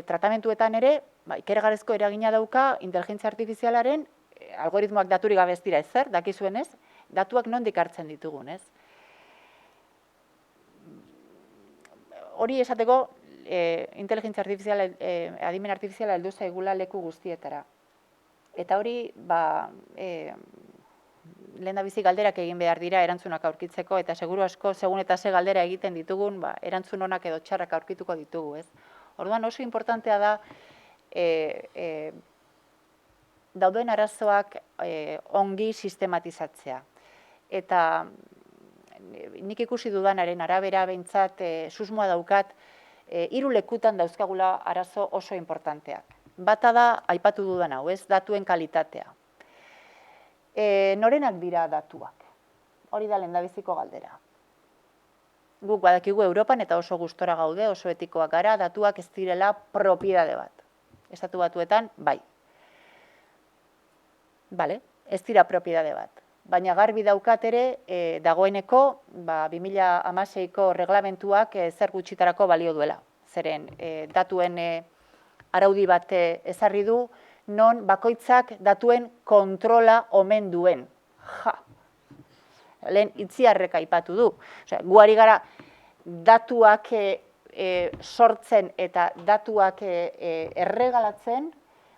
tratamentuetan ere, ikeragarrizko eragina dauka inteligentzia artifizialaren algoritmoak daturik gabe ez dira ezer, dakizuen ez, datuak nondik hartzen ditugun, ez? Hori esateko, inteligentzia artifiziala, adimen artifiziala heldu zaigula leku guztietara. Eta hori, lehendabizi galderak egin behar dira erantzunak aurkitzeko, eta seguru asko, segun eta ze galdera egiten ditugun, erantzun onak edo txarrak aurkituko ditugu, ez? Orduan oso importantea da, dauden arazoak ongi sistematizatzea. Eta nik ikusi dudanaren arabera behintzat susmoa daukat, 3 lekutan dauzkagula arazo oso importanteak. Bata da, aipatu dudan hau, ez, datuen kalitatea. Norenak dira datuak? Hori da lehendabiziko galdera. Guk badakigu Europan eta oso gustora gaude, oso etikoak gara, datuak ez direla propiedade bat. Estatu Batuetan, bai. Bale, ez dira propiedade bat. Baina garbi daukat ere, dagoeneko 2016ko reglamentuak zer gutxitarako balio duela. Zeren, datuen araudi bat ezarri du, non bakoitzak datuen kontrola omen duen. Lehen itziarrek aipatu du. Guari gara datuak sortzen eta datuak erregalatzen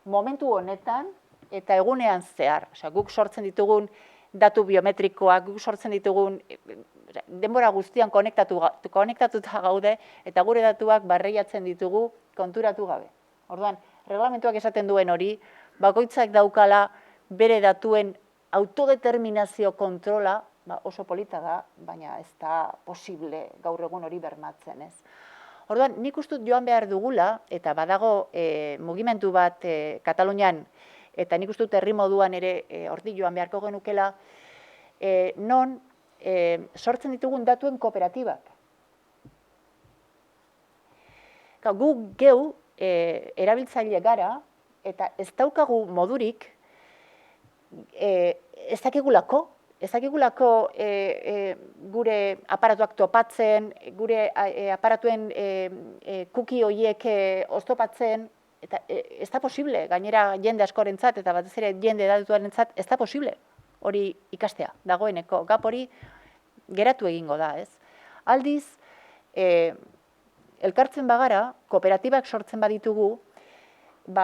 momentu honetan eta egunean zehar. Guk sortzen ditugun datu biometrikoak, guk sortzen ditugun denbora guztian konektatuta gaude eta gure datuak barreiatzen ditugu konturatu gabe. Orduan, reglamentuak esaten duen hori, bakoitzak daukala bere datuen autodeterminazio kontrola, oso polita da, baina ez da posible gaur egun hori bermatzen, ez. Orduan, nik uste dut joan behar dugula, eta badago mugimendu bat Katalunian, eta nik uste dut herri moduan ere hortik joan beharko genukela, non sortzen ditugun datuen kooperatibak. Gu geu erabiltzaile gara, eta ez daukagu modurik, ez dakigulako gure aparatuak topatzen, gure aparatuen cookie horiek oztopatzen, eta ez da posible, gainera jende askorentzat eta batez ere jende datuarentzat ez da posible hori ikastea, dagoeneko, gap hori geratu egingo da, ez? Aldiz, elkartzen bagara, kooperatibak sortzen baditugu,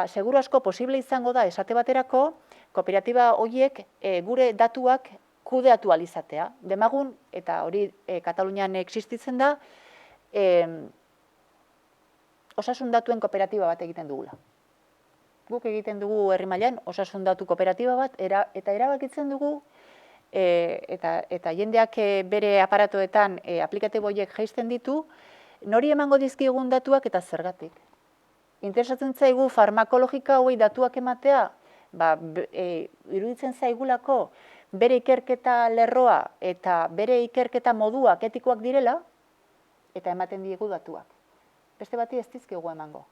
seguru asko posible izango da esate baterako, kooperatiba horiek gure datuak kudeatu alizatea. Demagun, eta hori Katalunian existitzen da, osasun datuen kooperatiba bat egiten dugula. Guk egiten dugu herri mailan osasun datu kooperatiba bat, eta erabakitzen dugu, eta jendeak bere aparatoetan aplikatibo horiek jaisten ditu, nori emango dizkigun datuak eta zergatik. Interesatzen zaigu farmakologika hori datuak ematea, iruditzen zaigulako bere ikerketa lerroa eta bere ikerketa moduak etikoak direla, eta ematen diegu datuak. Beste bati ez dizkigu emango,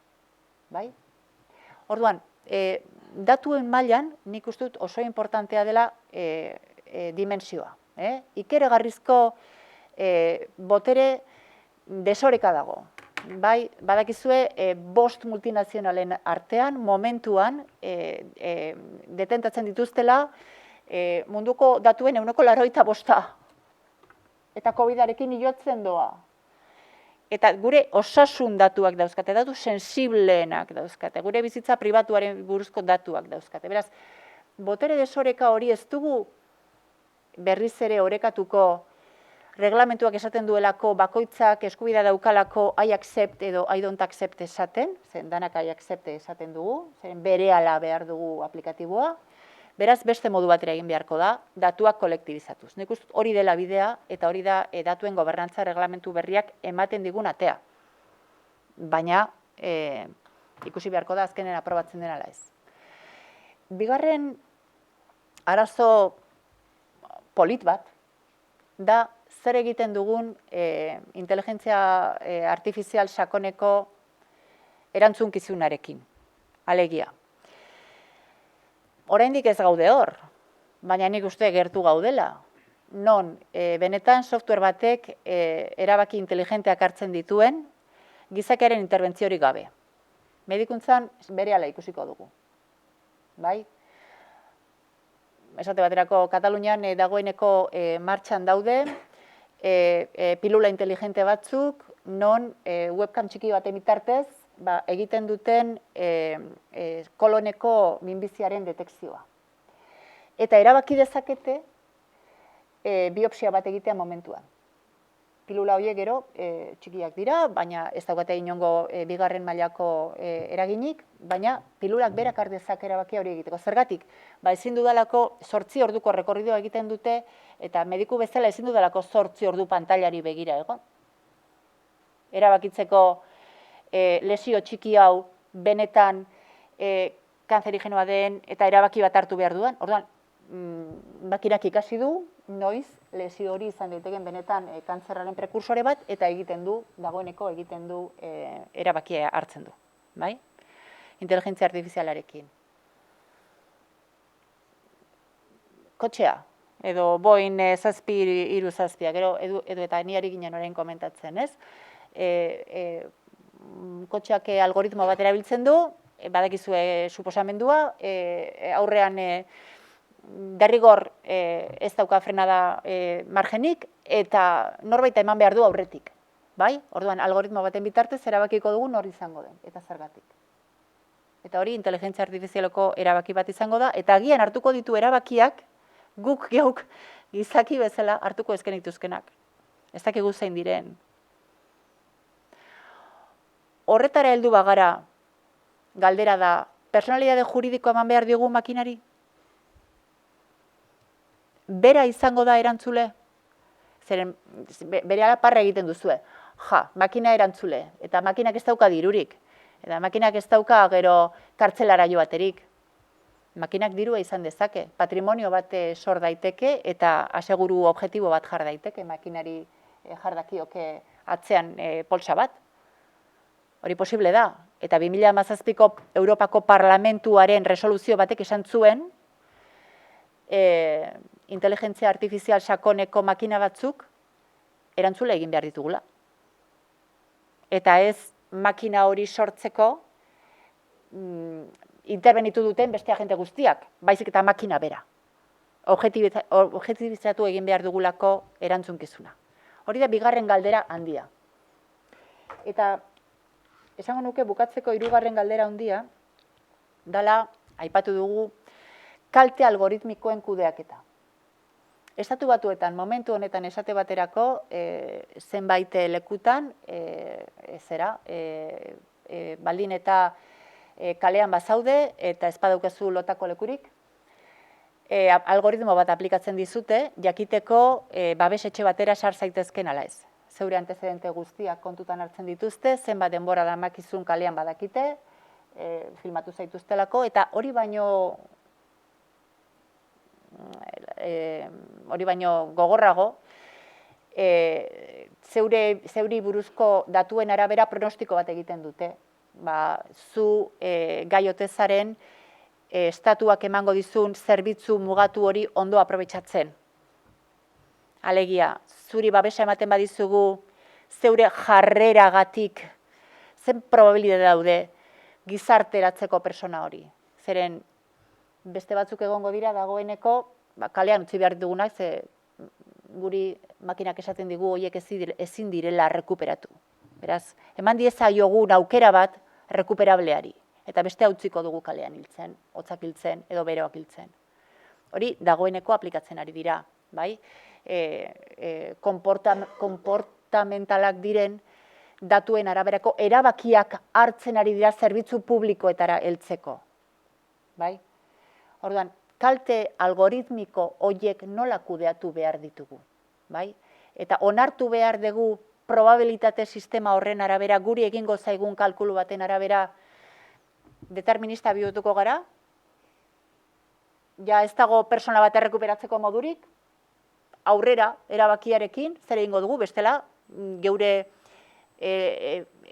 bai? Orduan, datuen mailan nik uste dut oso importantea dela dimensioa. Ikeragarrizko botere desoreka dago. Bai, badakizue, 5 multinazionalen artean, momentuan, detentatzen dituztela, munduko datuen 95%. Eta COVID-arekin hilotzen doa. Eta gure osasun datuak dauzkate, datu sensibleenak dauzkate, gure bizitza pribatuaren buruzko datuak dauzkate. Beraz, botere desoreka hori ez dugu berriz ere orekatuko, reglamentuak esaten duelako bakoitzak eskubidea daukalako I accept edo I don't accept esaten, zen danak I accept esaten dugu, zen berehala behar dugu aplikatiboa, beraz beste modu batera egin beharko da, datuak kolektibizatuz. Nik uste hori dela bidea eta hori da datuen gobernantza reglamentu berriak ematen digun atea. Baina ikusi beharko da azkenen aprobatzen dena ala ez. Bigarren arazo polit bat da zer egiten dugun inteligentzia artifizial sakoneko erantzunkizunarekin, alegia. Oraindik ez gaude hor, baina nik uste gertu gaudela. Non, benetan software batek erabaki inteligenteak hartzen dituen, gizakiaren interbentziorik gabe. Medikuntzan berehala ikusiko dugu. Bai? Esate baterako Katalunian dagoeneko martxan daude, pilula inteligente batzuk, non webcam txiki baten bitartez, egiten duten koloneko minbiziaren detekzioa. Eta erabaki dezakete biopsia bat egitea momentuan. Pilula horiek gero txikiak dira, baina ez daukate inongo bigarren mailako eraginik, baina pilulak berak har dezake erabakia hori egiteko. Zergatik, ezin dudalako 8 orduko rekorridoa egiten dute, eta mediku bezala ezin dudalako 8 ordu pantailari begira egon. Erabakitzeko lesio txiki hau benetan kanzerigenoa den eta erabaki bat hartu behar duan. Orduan, makinak ikasi du, noiz lesio hori izan daiteken benetan kantzerraren prekursore bat, eta dagoeneko egiten du erabakia hartzen du. Bai? Inteligentzia artifizialarekin. Kotxea, edo Boeing 737, gero edo eta niari ginen orain komentatzen, ez? Kotxeak algoritmo bat erabiltzen du, badakizue suposamendua, aurrean derrigor ez dauka frenada margenik, eta norbait eman behar du aurretik. Bai? Orduan, algoritmo baten bitartez erabakiko dugu nor izango den, eta zergatik. Eta hori inteligentzia artifizialeko erabaki bat izango da, eta agian hartuko ditu erabakiak, guk geuk gizaki bezala hartuko ezken dituzkenak. Ez dakigu zein diren. Horretara heldu bagara, galdera da, personalitate juridikoa eman behar diogu makinari? Bera izango da erantzule? Zeren, berehala parra egiten duzue. Makina erantzule, eta makinak ez dauka dirurik. Eta makinak ez dauka gero kartzelara joaterik. Makinak dirua izan dezake. Patrimonio bat sor daiteke eta aseguru objektibo bat jar daiteke. Makinari jar dakioke atzean poltsa bat. Hori posible da. Eta 2017ko Europako Parlamentuaren resoluzio batek esan zuen inteligentzia artifizial sakoneko makina batzuk erantzule egin behar ditugula. Eta ez makina hori sortzeko interbenitu duten beste agente guztiak, baizik eta makina bera. Objektibizatu egin behar dugulako erantzunkizuna. Hori da bigarren galdera handia. Eta esango nuke bukatzeko hirugarren galdera handia, dala, aipatu dugu, kalte algoritmikoen kudeaketa. Estatu Batuetan momentu honetan esate baterako zenbait lekutan baldin eta kalean bazaude eta ez badaukazu lotako lekurik, algoritmo bat aplikatzen dizute jakiteko babes etxe batera sar zaitezken ala ez. Zeure antezedente guztiak kontutan hartzen dituzte, zenbat denbora damakizun kalean badakite, filmatu zaituztelako, eta hori baino gogorrago, zeuri buruzko datuen arabera pronostiko bat egiten dute. Zu gai ote zaren estatuak emango dizun zerbitzu mugatu hori ondo aprobetxatzen. Alegia, zuri babesa ematen badizugu zeure jarreragatik zen probabilitate daude gizarteratzeko persona hori. Zeren beste batzuk egongo dira dagoeneko kalean utzi behar dugunak, ze guri makinak esaten digu horiek ezin direla rekuperatu. Beraz, eman diezaiogun aukera bat rekuperableari. Eta beste utziko dugu kalean hiltzen, hotzak hiltzen edo beroak hiltzen. Hori dagoeneko aplikatzen ari dira, bai? Konportamentalak diren datuen araberako erabakiak hartzen ari dira zerbitzu publikoetara heltzeko. Bai? Orduan, kalte algoritmiko horiek nola kudeatu behar ditugu. Bai? Eta onartu behar dugu probabilitate sistema horren arabera, guri egingo zaigun kalkulu baten arabera, determinista bihurtuko gara? Ja ez dago persona bat errekuperatzeko modurik? Aurrera erabakiarekin, zer egingo dugu, bestela, geure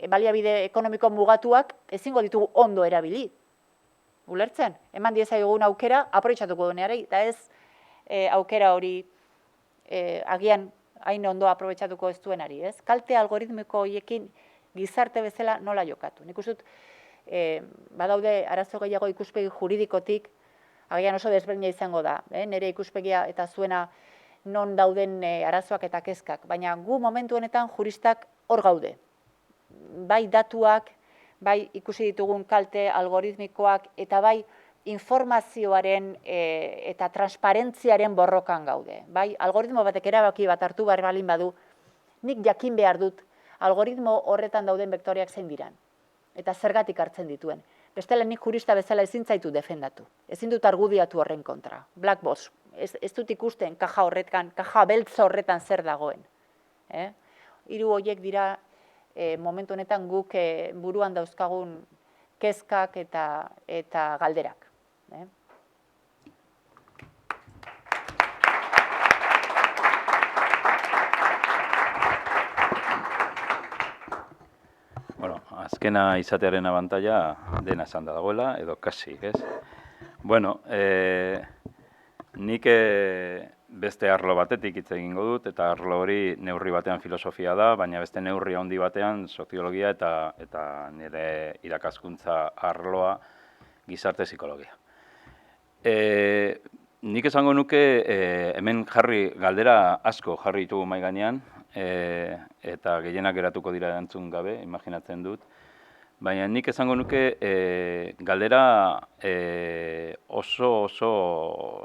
baliabide ekonomiko mugatuak ezingo ditugu ondo erabili. Ulertzen? Eman diezaiogun aukera, aprobetxatuko duenari, eta ez aukera hori agian hain ondo aprobetxatuko ez duenari, ez? Kalte algoritmiko horiekin gizarte bezala nola jokatu. Nik uste dut, badaude arazo gehiago ikuspegi juridikotik, agian oso desberdina izango da, nire ikuspegia eta zuena non dauden arazoak eta kezkak, baina gu momentu honetan juristak hor gaude. Bai datuak, bai ikusi ditugun kalte algoritmikoak, eta bai informazioaren eta transparentziaren borrokan gaude. Bai, algoritmo batek erabaki bat hartu behar balin badu, nik jakin behar dut algoritmo horretan dauden vektoreak zein diran. Eta zergatik hartzen dituen. Bestela nik jurista bezala ezin zaitu defendatu. Ezin dut argudiatu horren kontra. Black box. Ez dut ikusten kaja horretan, kaja beltz horretan zer dagoen. Hiru horiek dira momentu honetan guk buruan dauzkagun kezkak eta galderak. Bueno, azkena izatearen abantaila dena esan da dagoela, edo kasi, ez? Bueno, nik beste arlo batetik hitz egingo dut, eta arlo hori neurri batean filosofia da, baina beste neurri handi batean soziologia eta nire irakaskuntza arloa gizarte psikologia. Nik esango nuke hemen galdera asko jarri ditugu mahai gainean, eta gehienak geratuko dira erantzun gabe, imaginatzen dut. Baina nik esango nuke galdera oso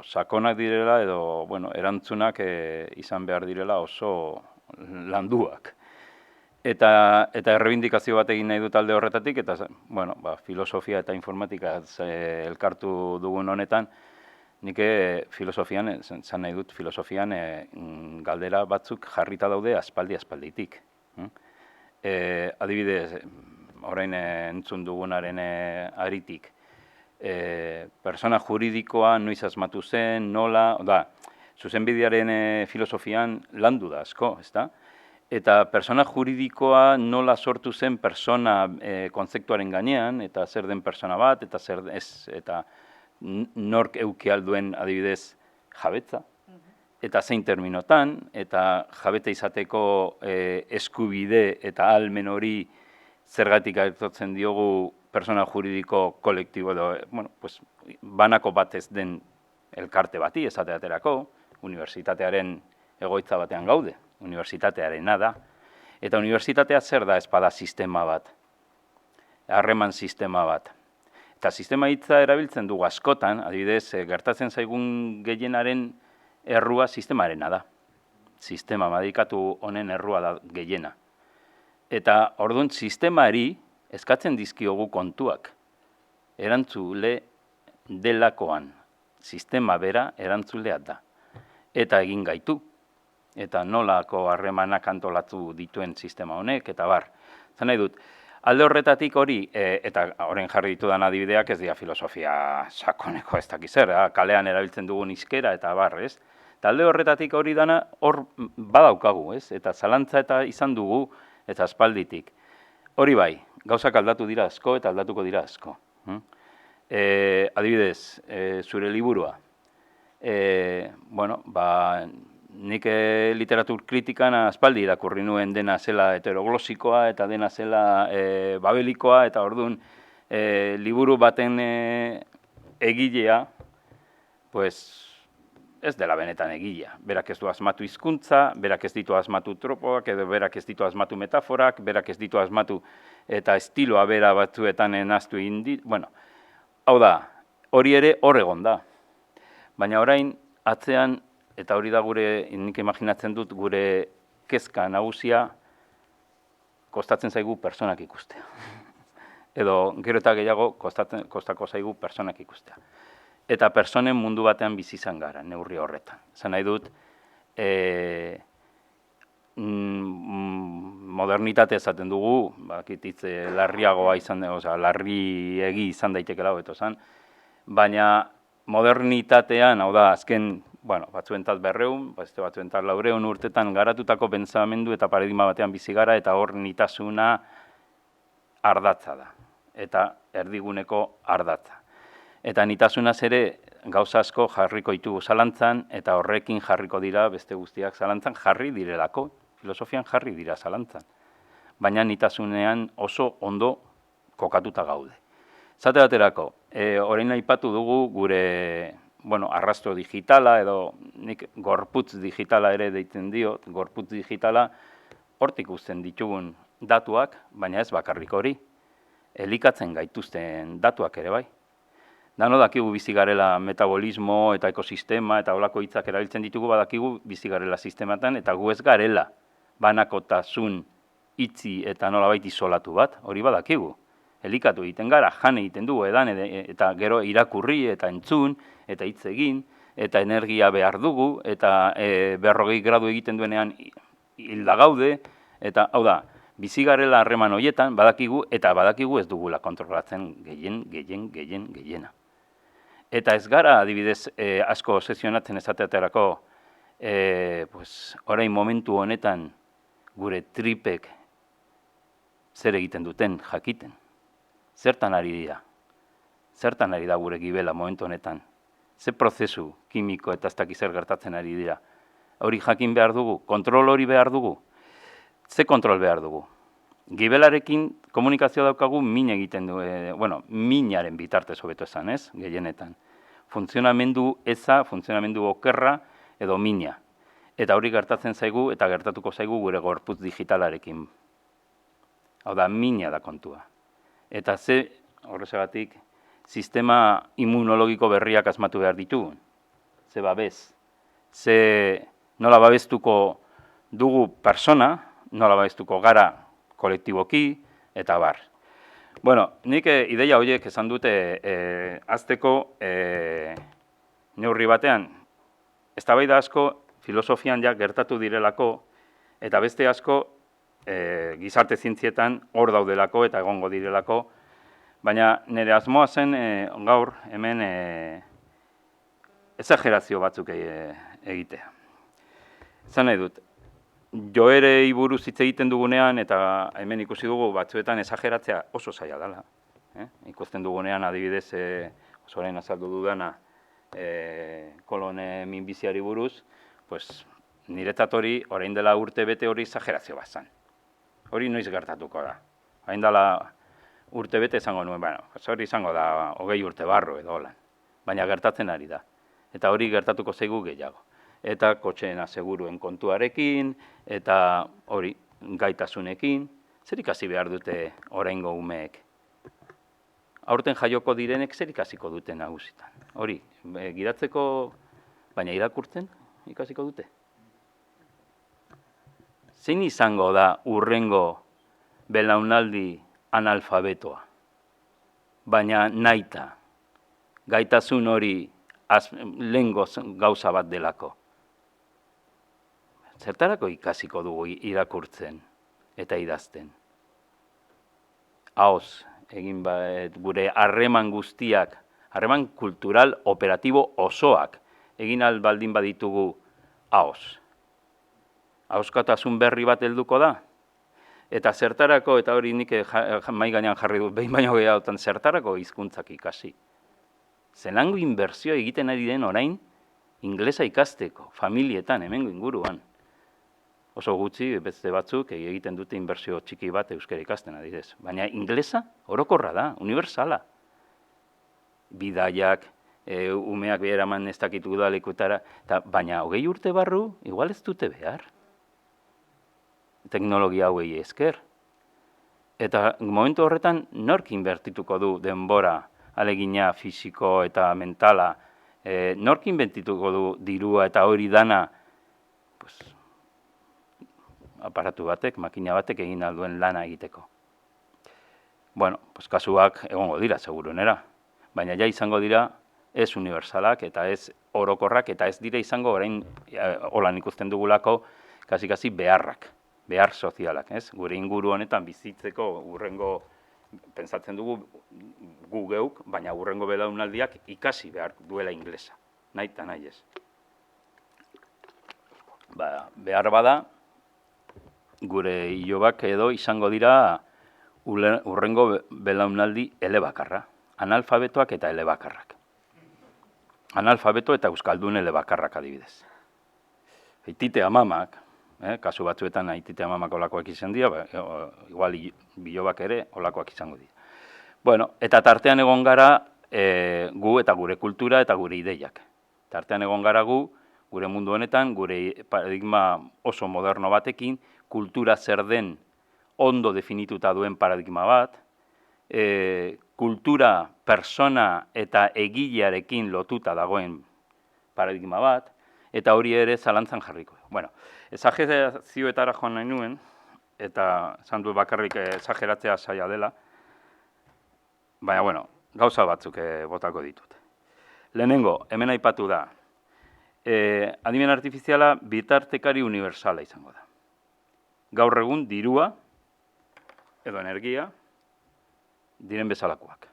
sakonak direla edo erantzunak izan behar direla oso landuak. Eta errebindikazio bat egin nahi dut alde horretatik, eta bueno, filosofia eta informatika elkartu dugun honetan, nik filosofian, zan nahi dut, filosofian galdera batzuk jarrita daude aspalditik. Adibidez, orain entzun dugunaren aritik, persona juridikoa noiz asmatu zen, nola, zuzenbidearen filosofian landu da asko, ezta? Eta persona juridikoa nola sortu zen persona kontzeptuaren gainean, eta zer den persona bat, eta zer ez, eta nork euki alduen adibidez jabetza, eta zein terminotan, eta jabetza izateko eskubide eta ahalmen hori zergatik aitortzen diogu persona juridiko kolektibo edo, bueno, pues, banako bat ez den elkarte bati, esateaterako, unibertsitatearen egoitza batean gaude, unibertsitatearena da. Eta unibertsitatea zer da espada sistema bat, harreman sistema bat. Eta sistema hitza erabiltzen dugu askotan, adibidez, gertatzen zaigun gehienaren errua sistemarena da. Sistema madikatu honen errua da gehiena. Eta orduan sistemari eskatzen dizkiogu kontuak. Erantzule delakoan, sistema bera erantzulea da. Eta egin gaitu. Eta nolako harremanak antolatu dituen sistema honek, eta bar. Zan nahi dut, alde horretatik hori, eta horren jarri ditudan adibideak ez dira filosofia sakoneko ez dakiz zer, kalean erabiltzen dugun hizkera eta bar, ez? Eta alde horretatik hori dana hor badaukagu, ez? Eta zalantza eta izan dugu, eta aspalditik. Hori bai, gauzak aldatu dira asko eta aldatuko dira asko. Adibidez, zure liburua. Bueno, nik literatur kritikan aspaldi irakurri nuen dena zela heteroglosikoa eta dena zela babelikoa, eta orduan liburu baten egilea, pues ez dela benetan egilea. Berak ez du asmatu hizkuntza, berak ez ditu asmatu tropoak, edo berak ez ditu asmatu metaforak, berak ez ditu asmatu eta estiloa bera batzuetan enaztu indi. Bueno, hau da, hori ere hor egon da. Baina orain atzean, eta hori da gure, nik imaginatzen dut, gure kezka nagusia kostatzen zaigu personak ikustea. Edo gero eta gehiago kostako zaigu personak ikustea. Eta personen mundu batean bizi izan gara, neurri horretan. Zan nahi dut, modernitate esaten dugu, bakititz larriagoa izan, larriegi izan daitekela hobeto zan, baina modernitatean, hau da, azken, bueno, batzuentzat 200, beste batzuentzat 400 urtetan garatutako pentsamendu eta paradigma batean bizi gara, eta hor nitasuna ardatza da, eta erdiguneko ardatza. Eta nitasunaz ere gauza asko jarriko ditugu zalantzan, eta horrekin jarriko dira beste guztiak zalantzan, jarri direlako, filosofian jarri dira zalantzan. Baina nitasunean oso ondo kokatuta gaude. Zate baterako, orain aipatu dugu gure, bueno, arrastro digitala, edo nik gorputz digitala ere deitzen diot, gorputz digitala hortik uzten ditugun datuak, baina ez bakarrik hori, elikatzen gaituzten datuak ere bai. Dano dakigu bizi garela metabolismo eta ekosistema eta holako hitzak erabiltzen ditugu, badakigu bizi garela sistematan, eta gu ez garela banakotasun itzi eta nolabait isolatu bat, hori badakigu. Elikatu egiten gara, jan egiten dugu edan, eta gero irakurri eta entzun, eta hitz egin, eta energia behar dugu, eta 40 gradu egiten duenean hilda gaude, eta hau da, bizi garela harreman horietan, badakigu, eta badakigu ez dugula kontrolatzen gehiena. Eta ez gara, adibidez, asko obsesionatzen esateaterako, orain momentu honetan gure tripek zer egiten duten jakiten. Zertan ari dira? Zertan ari da gure gibela momentu honetan? Ze prozesu kimiko eta ez dakiz zer gertatzen ari dira? Hori jakin behar dugu? Kontrol hori behar dugu? Ze kontrol behar dugu? Gibelarekin komunikazio daukagu min egiten du, minaren bitartez hobeto esan, ez? Gehienetan. Funtzionamendu eza, funtzionamendu okerra edo mina. Eta hori gertatzen zaigu eta gertatuko zaigu gure gorputz digitalarekin. Hau da, mina da kontua. Eta ze, horregatik, sistema immunologiko berriak asmatu behar ditugun. Ze babez. Ze nola babestuko dugu persona, nola babestuko gara kolektiboki, eta bar. Bueno, nik ideia horiek esan dute azteko neurri batean, eztabaida asko filosofian ja gertatu direlako, eta beste asko gizarte zientzietan hor daudelako eta egongo direlako, baina nire asmoa zen gaur hemen exagerazio batzuk egitea. Zan nahi dut, joerei buruz hitz egiten dugunean, eta hemen ikusi dugu batzuetan exageratzea oso zaila dela. Ikusten dugunean adibidez, oso orain azaldu dudana, kolone minbiziari buruz, pues, niretzat hori, orain dela urte bete hori exagerazio bat zen. Hori noiz gertatuko da. Orain dela urte bete esango nuen, bueno, hori izango da 20 urte barru edo holan. Baina gertatzen ari da. Eta hori gertatuko zaigu gehiago. Eta kotxeen aseguruen kontuarekin, eta hori gaitasunekin, zer ikasi behar dute oraingo umeek? Aurten jaioko direnek zer ikasiko dute nagusitan. Hori, gidatzeko, baina irakurtzen ikasiko dute. Zein izango da urrengo belaunaldi analfabetoa? Baina nahita, gaitasun hori lehengo gauza bat delako. Zertarako ikasiko dugu irakurtzen eta idazten? Ahoz, egin gure harreman guztiak, harreman kultural operatibo osoak, egin baldin baditugu ahoz. Ahozkatasun berri bat helduko da? Eta zertarako, eta hori nik mahai gainean jarri dut, behin baino gehiagotan, zertarako hizkuntzak ikasi? Zelango inbertsioa egiten ari den orain, inglesa ikasteko, familietan, hemengo inguruan. Oso gutxi, beste batzuk, egiten dute inbertsio txiki bat euskara ikasten adidez. Baina inglesa orokorra da, universala. Bidaiak, umeak beheraman ez dakitu udalekutara, baina 20 urte barru, igual ez dute behar. Teknologia hauei esker. Eta momentu horretan, nork inbertituko du denbora, alegina fisiko eta mentala, nork inbertituko du dirua eta hori dana, pues, aparatu batek, makina batek egin alduen lana egiteko. Bueno, pues kasuak egongo dira, seguruenera. Baina ja izango dira ez universalak eta ez orokorrak eta ez dira izango orain holan ikusten dugulako kasi beharrak, behar sozialak, ez? Gure inguru honetan bizitzeko urrengo, pentsatzen dugu gu geuk, baina urrengo belaunaldiak ikasi behar duela inglesa, nahi eta nahi ez. Behar bada, gure ilobak edo izango dira urrengo belaunaldi elebakarra, analfabetoak eta elebakarrak. Analfabeto eta euskaldun elebakarrak adibidez. Aitite amamak, kasu batzuetan aitite amamak olakoak izan dira, igual bilobak ere olakoak izango dira. Bueno, eta tartean egon gara gu eta gure kultura eta gure ideiak. Tartean egon gara gu, gure mundu honetan, gure paradigma oso moderno batekin, kultura zer den ondo definituta duen paradigma bat, kultura, persona eta egilearekin lotuta dagoen paradigma bat, eta hori ere zalantzan jarriko. Bueno, exagerazioetara joan nahi nuen, eta esan dut bakarrik exageratzea zaila dela, baina, bueno, gauza batzuk botako ditut. Lehenengo, hemen aipatu da, adimen artifiziala bitartekari universala izango da. Gaur egun dirua edo energia diren bezalakoak.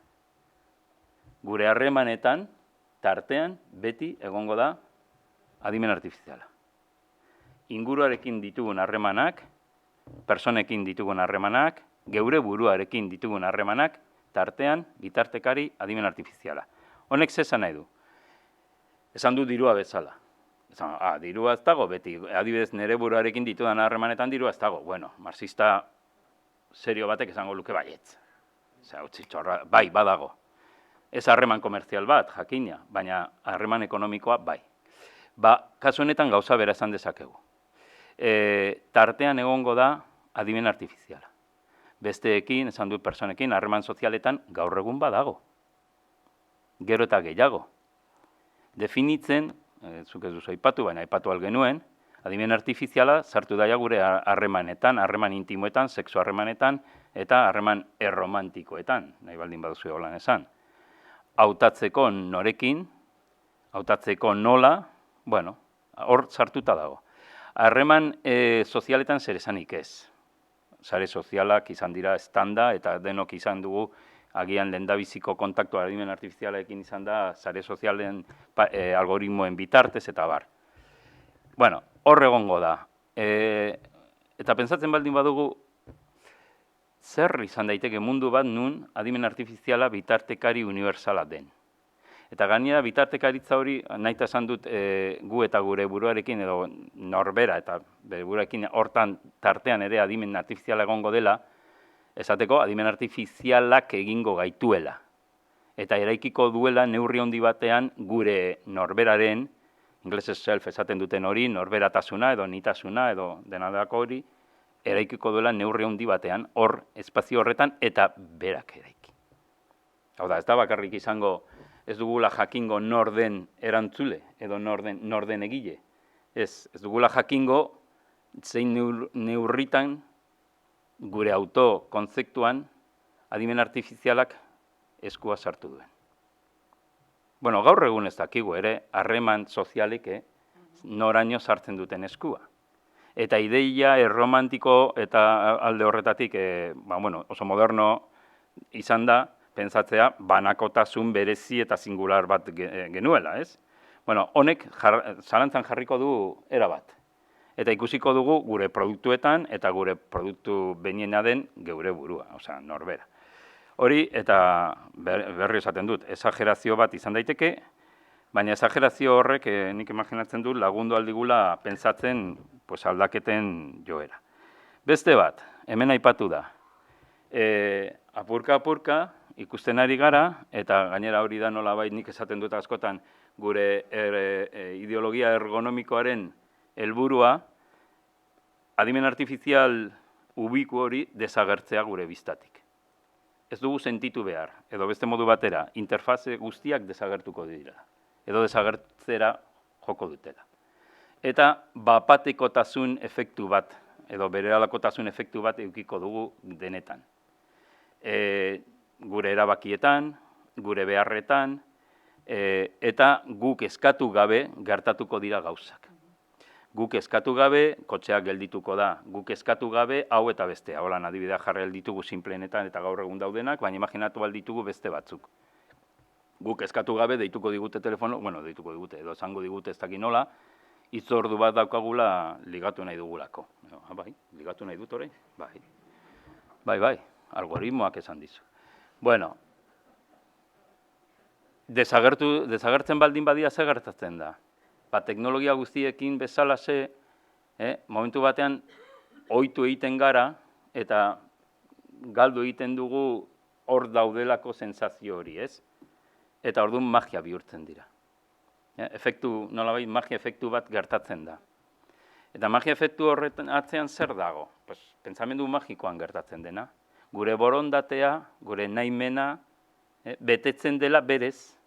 Gure harremanetan, tartean, beti egongo da adimen artifiziala. Inguruarekin ditugun harremanak, personekin ditugun harremanak, geure buruarekin ditugun harremanak, tartean, bitartekari, adimen artifiziala. Honek zesan nahi du. Esan du dirua bezala. Dirua ez dago, beti, adibidez nire buruarekin ditudan harremanetan dirua ez dago. Bueno, marxista serio batek esango luke baietz. Bai, badago. Ez harreman komertzial bat, jakina, baina harreman ekonomikoa bai. Kasu honetan gauza bera esan dezakegu. Tartean egongo da adimen artifiziala. Besteekin, esan dut personekin, harreman sozialetan gaur egun badago. Gero eta gehiago. Definitzen, zuk ez duzu aipatu, baina aipatu algenuen, Adimen artifiziala sartu daia gure harremanetan, harreman intimoetan, sexu harremanetan, eta harreman erromantikoetan, nahi baldin baduzu holan esan. Hautatzeko norekin, hautatzeko nola, bueno, hor sartuta dago. Harreman sozialetan zer esanik ez. Sare sozialak izan dira estanda eta denok izan dugu agian lehendabiziko kontaktua adimen artifizialekin izan da sare sozialen algoritmoen bitartez eta bar. Bueno, hor egongo da. Eta pentsatzen baldin badugu, zer izan daiteke mundu bat nun adimen artifiziala bitartekari universala den. Eta gainera bitartekaritza hori, nahi esan dut gu eta gure buruarekin edo norbera eta bere buruarekin hortan tartean ere adimen artifiziala egongo dela, esateko adimen artifizialak egingo gaituela. Eta eraikiko duela neurri handi batean gure norberaren, inglesez self esaten duten hori, norberatasuna edo nitasuna edo denadako hori, eraikiko duela neurri handi batean, hor espazio horretan eta berak eraiki. Hau da, ez da bakarrik izango, ez dugula jakingo norden erantzule, edo norden egile. Ez dugula jakingo zein neurritan gure autokontzeptuan adimen artifizialak eskua sartu duen. Bueno, gaur egun ez dakigu ere, harreman sozialik noraino sartzen duten eskua. Eta ideia erromantiko eta alde horretatik oso moderno izan da, pentsatzea banakotasun berezi eta singular bat genuela, ez? Bueno, honek zalantzan jarriko du erabat. Eta ikusiko dugu gure produktuetan eta gure produktu behinena den geure burua, osea, norbera. Hori, eta berri esaten dut, esagerazio bat izan daiteke, baina esagerazio horrek nik imaginatzen dut lagundu aldigula pentsatzen aldaketen joera. Beste bat, hemen aipatu da, apurka, ikusten ari gara, eta gainera hori da nolabait nik esaten dut askotan gure ideologia ergonomikoaren helburua, adimen artifizial ubiku hori desagertzea gure biztatik. Ez dugu sentitu behar, edo beste modu batera, interfaze guztiak desagertuko dira, edo desagertzera joko dutela. Eta bapatekotasun efektu bat, edo berehalakotasun efektu bat edukiko dugu denetan. Gure erabakietan, gure beharretan, eta guk eskatu gabe gertatuko dira gauzak. Guk eskatu gabe, kotxeak geldituko da, guk eskatu gabe, hau eta bestea. Holan adibidea jarri ditugu sinpleenetan eta gaur egun daudenak, baina imaginatu ditugu beste batzuk. Guk eskatu gabe, deituko digute telefono, deituko digute, edo esango digute ez dakin nola, hitzordu bat daukagula ligatu nahi dugulako. Bai, ligatu nahi dut orain? Bai, algoritmoak esan dizu. Bueno, desagertzen baldin badia zer gertatzen da. Teknologia guztiekin bezalase, momentu batean ohitu egiten gara eta galdu egiten dugu hor daudelako sentsazio hori, ez? Eta orduan magia bihurtzen dira. Nolabait magia efektu bat gertatzen da. Eta magia efektu horretan atzean zer dago? Pentsamendu magikoan gertatzen dena. Gure borondatea, gure nahimena, betetzen dela berez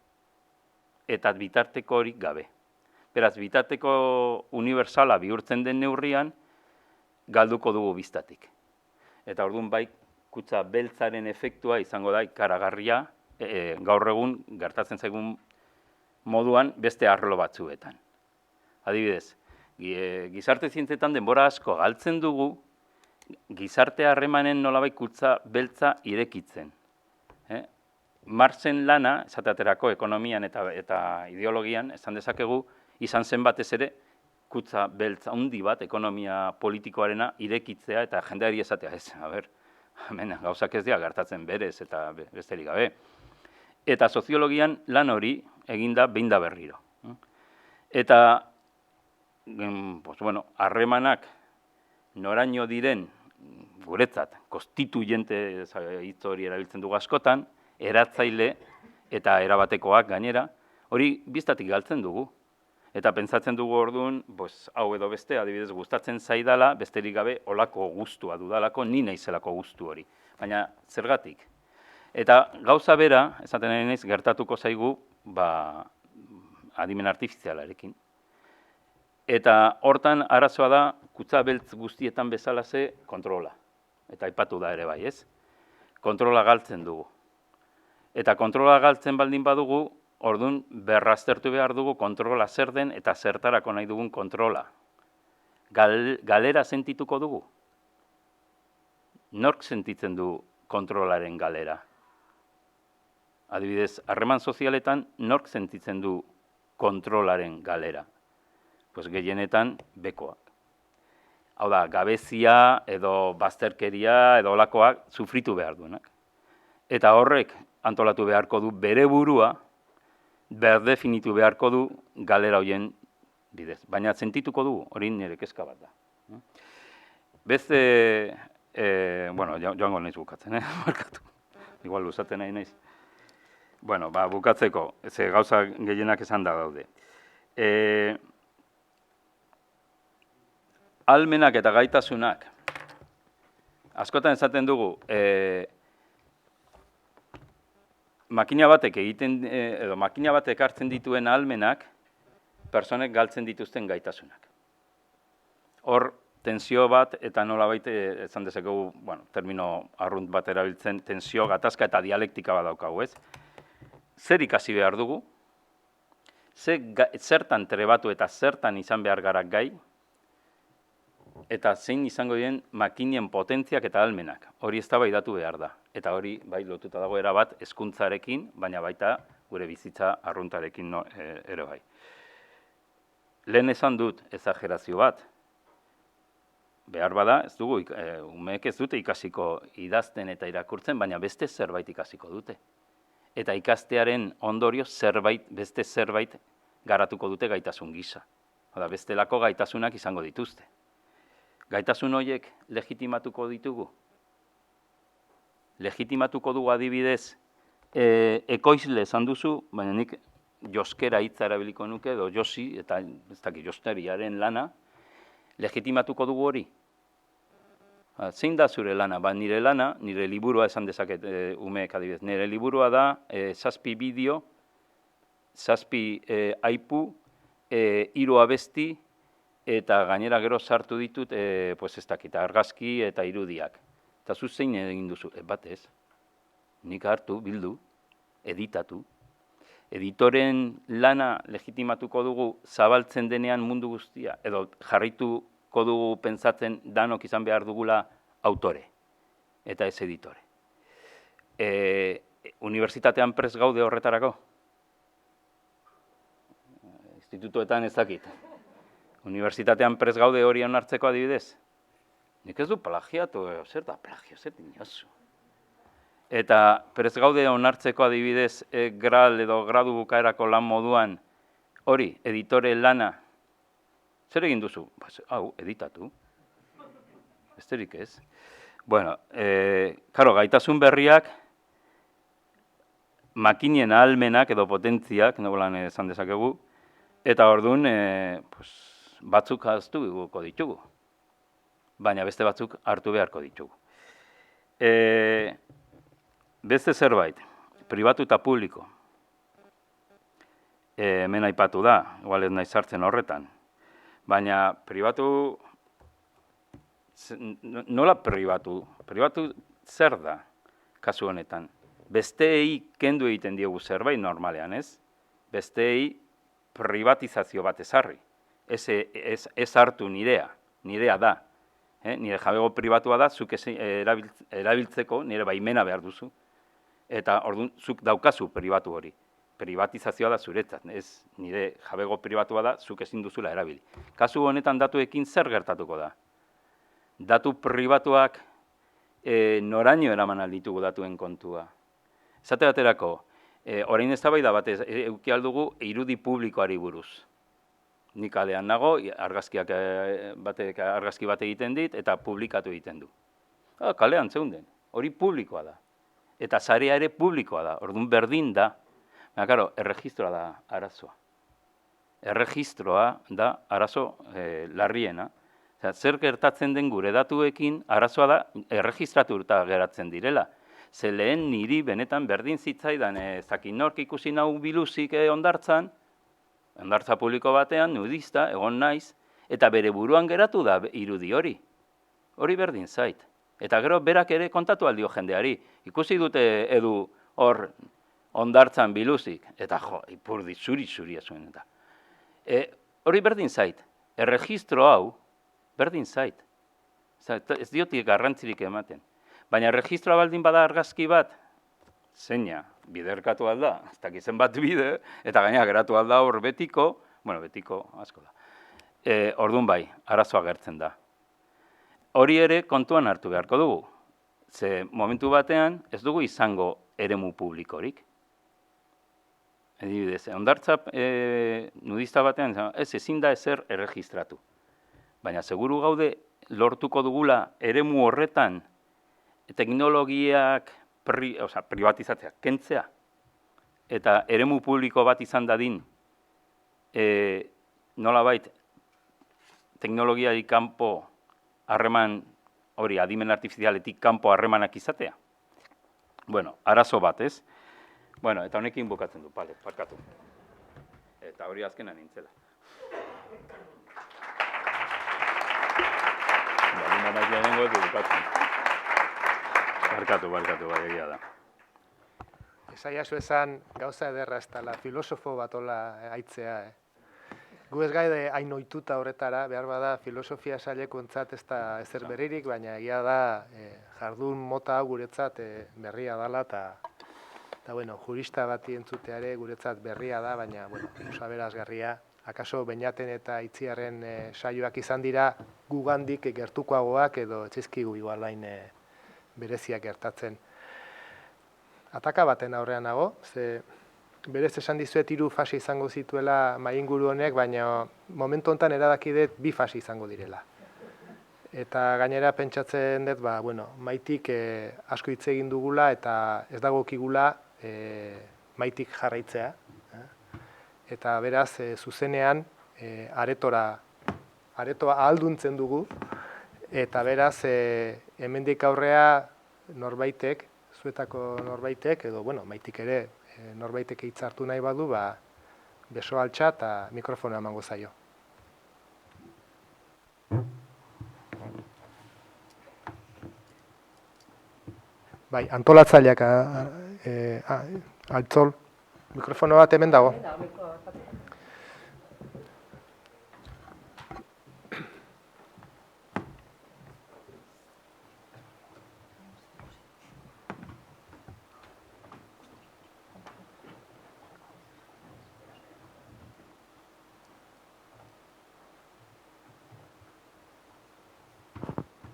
eta bitarteko hori gabe. Beraz, bitarteko universala bihurtzen den neurrian, galduko dugu biztatik. Eta orduan bai, kutsa beltzaren efektua izango da ikaragarria, gaur egun gertatzen zaigun moduan beste arlo batzuetan. Adibidez, gizarte zientzetan denbora asko galtzen dugu, gizarte harremanen nolabait kutsa beltza irekitzen. Marxen lana, esateaterako ekonomian eta ideologian, esan dezakegu, izan zen batez ere, kutsa beltza handi bat ekonomia politikoarena irekitzea eta jendeari esatea ez. Hemen gauzak ez dira gertatzen berez eta besterik gabe. Eta soziologian lan hori eginda behin da berriro. Eta, harremanak noraino diren guretzat, konstituyente hitz hori erabiltzen dugu askotan, eratzaile eta erabatekoak gainera, hori biztatik galtzen dugu. Eta pentsatzen dugu orduan, hau edo beste, adibidez gustatzen zaidala, besterik gabe olako gustua dudalako, ni naizelako gustu hori. Baina zergatik. Eta gauza bera, esaten ari naiz, gertatuko zaigu, adimen artifizialarekin. Eta hortan arazoa da, kutsa beltz guztietan bezalaze kontrola. Eta aipatu da ere bai, ez? Kontrola galtzen dugu. Eta kontrola galtzen baldin badugu, orduan berraztertu behar dugu kontrola zer den eta zertarako nahi dugun kontrola. Galera sentituko dugu? Nork sentitzen du kontrolaren galera? Adibidez, harreman sozialetan nork sentitzen du kontrolaren galera? Pues gehienetan bekoak. Hau da, gabezia edo bazterkeria edo olakoak sufritu behar duenak. Eta horrek antolatu beharko du bere burua, berdefinitu beharko du galera hoien bidez. Baina sentituko du, hori nire kezka bat da. Beste, bueno, joango naiz bukatzen, markatu. Igual luzaten nahi naiz. Bueno, bukatzeko, ze gauza gehienak esan da daude. Ahalmenak eta gaitasunak. Askotan esaten dugu, makina batek edo makina batek hartzen dituen ahalmenak, personek galtzen dituzten gaitasunak. Hor, tensio bat eta nolabait esan dezakegu, bueno, termino arrunt bat erabiltzen, tensio, gatazka eta dialektika bat daukagu, ez? Zer ikasi behar dugu? Zertan trebatu eta zertan izan behar gara gai? Eta zein izango diren makinen potentziak eta ahalmenak. Hori eztabaidatu behar da. Eta hori bai lotuta dago erabat hezkuntzarekin, baina baita gure bizitza arruntarekin ere bai. Lehen esan dut ezagerazio bat. Behar bada, ez dugu, umeek ez dute ikasiko idazten eta irakurtzen, baina beste zerbait ikasiko dute. Eta ikastearen ondorio beste zerbait garatuko dute gaitasun gisa. Oda, bestelako gaitasunak izango dituzte. Gaitasun horiek legitimatuko ditugu? Legitimatuko dugu adibidez, ekoizle esan duzu, baina nik joskera hitza erabiliko nuke, edo josi, eta ez dakit josteriaren lana, legitimatuko dugu hori? Zein da zure lana? Nire lana, nire liburua esan dezaket umeek adibidez. Nire liburua da 7 bideo, 7 aipu, 3 abesti, eta gainera gero sartu ditut, ez dakit, argazki eta irudiak. Eta zu zein egin duzu? Batez, nik hartu, bildu, editatu. Editoren lana legitimatuko dugu zabaltzen denean mundu guztia, edo jarrituko dugu pentsatzen danok izan behar dugula autore, eta ez editore. Unibertsitatean prest gaude horretarako? Institutuetan ez dakit. Unibertsitatean prest gaude hori onartzeko adibidez? Nik ez du plagiatu, zer da plagio, zer dinozu. Eta prest gaude onartzeko adibidez gral edo gradu bukaerako lan moduan hori, editore lana, zer egin duzu? Hau, editatu. Besterik ez. Bueno, karo, gaitasun berriak, makinien ahalmenak edo potentziak, nobolan esan dezakegu, eta orduan, batzuk hartuko ditugu, baina beste batzuk hartu beharko ditugu. Beste zerbait, pribatu eta publiko. Hemen aipatu da, igual ez naiz sartzen horretan, baina pribatu, nola pribatu? Pribatu zer da, kasu honetan? Besteei kendu egiten diegu zerbait normalean, ez? Besteei privatizazio bat ezarri. Ez hartu nirea da. Nire jabego pribatua da, zuk erabiltzeko nire baimena behar duzu. Eta orduan, zuk daukazu pribatu hori. Privatizazioa da zuretzat, ez nire jabego pribatua da, zuk ezin duzula erabili. Kasu honetan datuekin zer gertatuko da? Datu pribatuak noraino eraman alditugu datuen kontua. Esate baterako, orain eztabaida batez eduki aldugu irudi publikoari buruz. Nik kalean nago, argazki bat egiten dit eta publikatu egiten du. Kalean zeunden, hori publikoa da. Eta sarea ere publikoa da, orduan berdin da. Baina, karo, erregistroa da arazoa. Erregistroa da arazo larriena. Zer gertatzen den gure datuekin arazoa da erregistratuta geratzen direla. Ze lehen niri benetan berdin zitzaidan, zakin nork ikusi nau biluzik ondartzan, ondartza publiko batean, nudista, egon naiz, eta bere buruan geratu da irudi hori. Hori berdin zait. Eta gero berak ere kontatu aldio jendeari. Ikusi dute edu hor ondartzan biluzik, eta jo, ipurdi zuri-zuria zuen eta. Hori berdin zait. Erregistro hau berdin zait. Ez diotik garrantzirik ematen. Baina erregistroa baldin bada argazki bat, zeina, biderkatu alda, ez dakizen bat bide, eta gaina geratu alda hor betiko, bueno, betiko asko da. Orduan bai, arazoa gertzen da. Hori ere kontuan hartu beharko dugu. Ze momentu batean ez dugu izango eremu publikorik. Adibidez, hondartza nudista batean ezin da ezer erregistratu. Baina seguru gaude lortuko dugula eremu horretan teknologiak privatizatzea, kentzea, eta eremu publiko bat izan dadin nolabait teknologiarik kanpo harreman hori adimen artifizialetik kanpo harremanak izatea. Bueno, arazo bat, ez? Bueno, eta honekin bukatzen du, pale, parkatu. Eta hori azkena nintzela. Baldin amaitia nengo ez bukatzen. Barkatu, bai, egia da. Esaiazu esan gauza ederra ez dela, filosofo bat hola aitzea. Gu ez gaide hain ohituta horretara, behar bada filosofia sailekoentzat ez da ezer berririk, baina egia da jardun mota hau guretzat berria dela, eta bueno, jurista bati entzuteare guretzat berria da, baina bueno, oso aberasgarria. Akaso Beñaten eta Itziarren saioak izan dira gugandik gertukoagoak edo etxizkigu igualain bereziak gertatzen. Ataka baten aurrean nago, ze berez esan dizuet 3 fase izango zituela mainguru honek, baina momentu honetan erabaki dut 2 fase izango direla. Eta gainera pentsatzen dut, bueno, Maitik asko hitz egin dugula eta ez dagokigula Maitik jarraitzea. Eta beraz, zuzenean aretoa ahalduntzen dugu, eta beraz, hemendik aurrea norbaitek, zuetako norbaitek, edo, bueno, Maitik ere norbaitek hitz hartu nahi badu, beso altxa eta mikrofonoa emango zaio. Bai, antolatzaileak altzol, mikrofono bat hemen dago.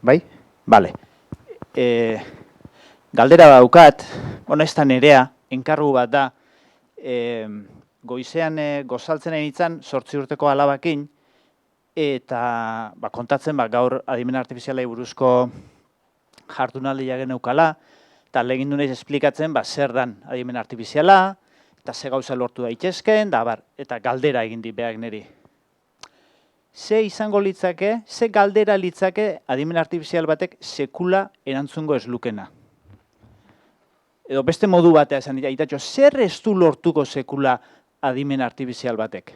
Bai? Bale. Galdera daukat, ez da nerea, enkargu bat da, goizean gozaltzen nintzen 8 urteko alabakin, eta kontatzen gaur adimen artifizialei buruzko jardunaldia geneukala, eta legin du naiz esplikatzen zer dan adimen artifiziala, eta ze gauza lortu daitezken, eta galdera egin dit behar niri. Ze izango litzake, ze galdera litzake adimen artifizial batek sekula erantzungo ez lukena. Edo beste modu batea esan dira, itatxo, zer ez du lortuko sekula adimen artifizial batek?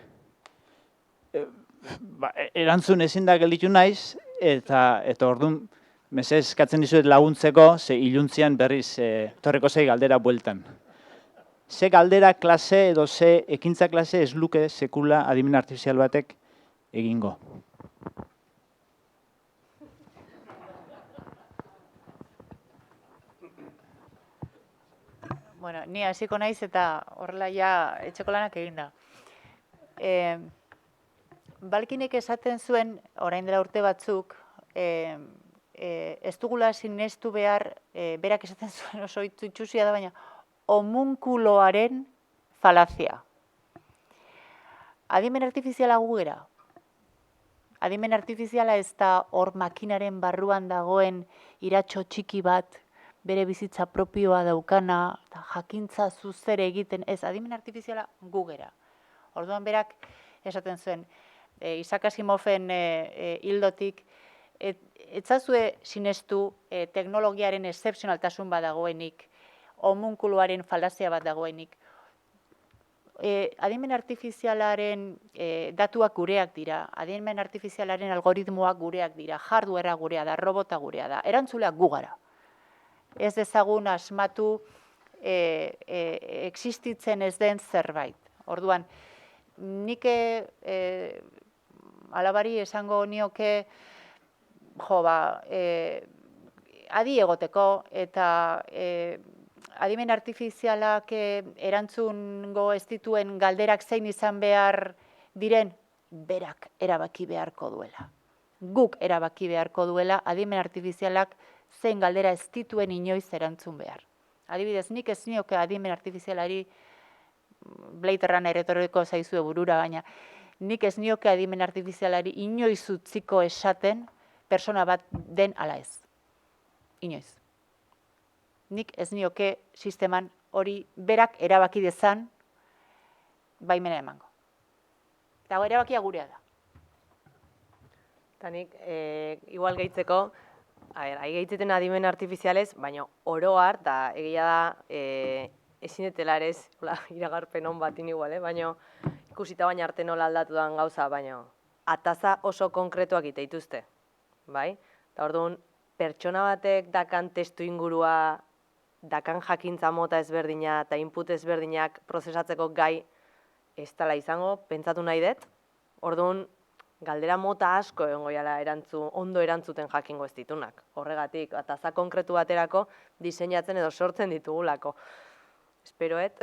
Erantzun ezin da gelditu naiz, eta orduan, mesez eskatzen dizuet laguntzeko, ze iluntzian berriz torreko zei galdera bueltan. Ze galdera klase edo ze ekintza klase ez luke sekula adimen artifizial batek egingo. Bueno, ni hasiko naiz eta horrela ja etxeko lanak eginda. Balkinek esaten zuen, orain dela urte batzuk, ez dugula sinestu behar, berak esaten zuen oso itxusia da, baina homunkuloaren falazia. Adimen artifiziala gugera. Adimen artifiziala ez da hor makinaren barruan dagoen iratxo txiki bat, bere bizitza propioa daukana, eta jakintza zuzer egiten, ez, adimen artifiziala gugera. Orduan berak esaten zuen, Isaac Asimoven hildotik, etzazue sinestu teknologiaren excepzionaltasun bat dagoenik, homunkuluaren falazia bat dagoenik. adimen artifizialaren datuak gureak dira, adimen artifizialaren algoritmoak gureak dira, hardwarea gurea da, robota gurea da, erantzuleak gu gara. Ez dezagun asmatu existitzen ez den zerbait. Orduan, nik alabari esango nioke, adi egoteko eta adimen artifizialak erantzungo ez dituen galderak zein izan behar diren, berak erabaki beharko duela. Guk erabaki beharko duela adimen artifizialak zein galdera ez dituen inoiz erantzun behar. Adibidez, nik ez nioke adimen artifizialari, Blade Runner etorriko zaizue burura, baina nik ez nioke adimen artifizialari inoiz utziko esaten persona bat den ala ez. Inoiz. Nik ez nioke sisteman hori berak erabaki dezan baimena emango. Eta erabakia gurea da. Eta nik, igual gehitzeko, gehitzeten adimen artifizialez, baina oro har, eta egia da, ezin etelarez, iragarpen hon batin igual, baina ikusita baina arte nola aldatu dan gauza, baina ataza oso konkretuak iteituzte, bai? Eta orduan, pertsona batek dakan testu ingurua, dakan jakintza mota ezberdina eta input ezberdinak prozesatzeko gai ez dela izango, pentsatu nahi dut. Orduan, galdera mota asko egongo jala ondo erantzuten jakingo ez ditunak. Horregatik, ataza konkretu baterako diseinatzen edo sortzen ditugulako. Esperoet,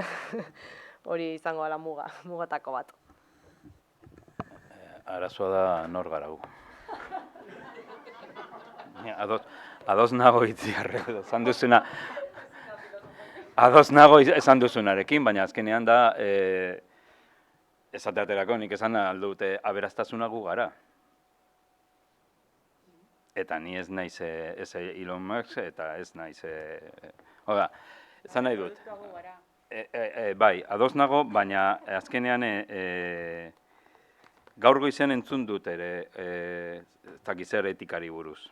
hori izango ala mugatako bat. Arazoa da nor gara gu. Ados nago itziarre, esan duzuna. Ados nago esan duzunarekin, baina azkenean da, esateaterako nik esan aldute aberastasuna gu gara. Eta ni ez naiz Elon Musk eta ez naiz... Oda, esan nahi dut. Bai, ados nago, baina azkenean gaur goizean entzun dut ere ez dakit zer etikari buruz.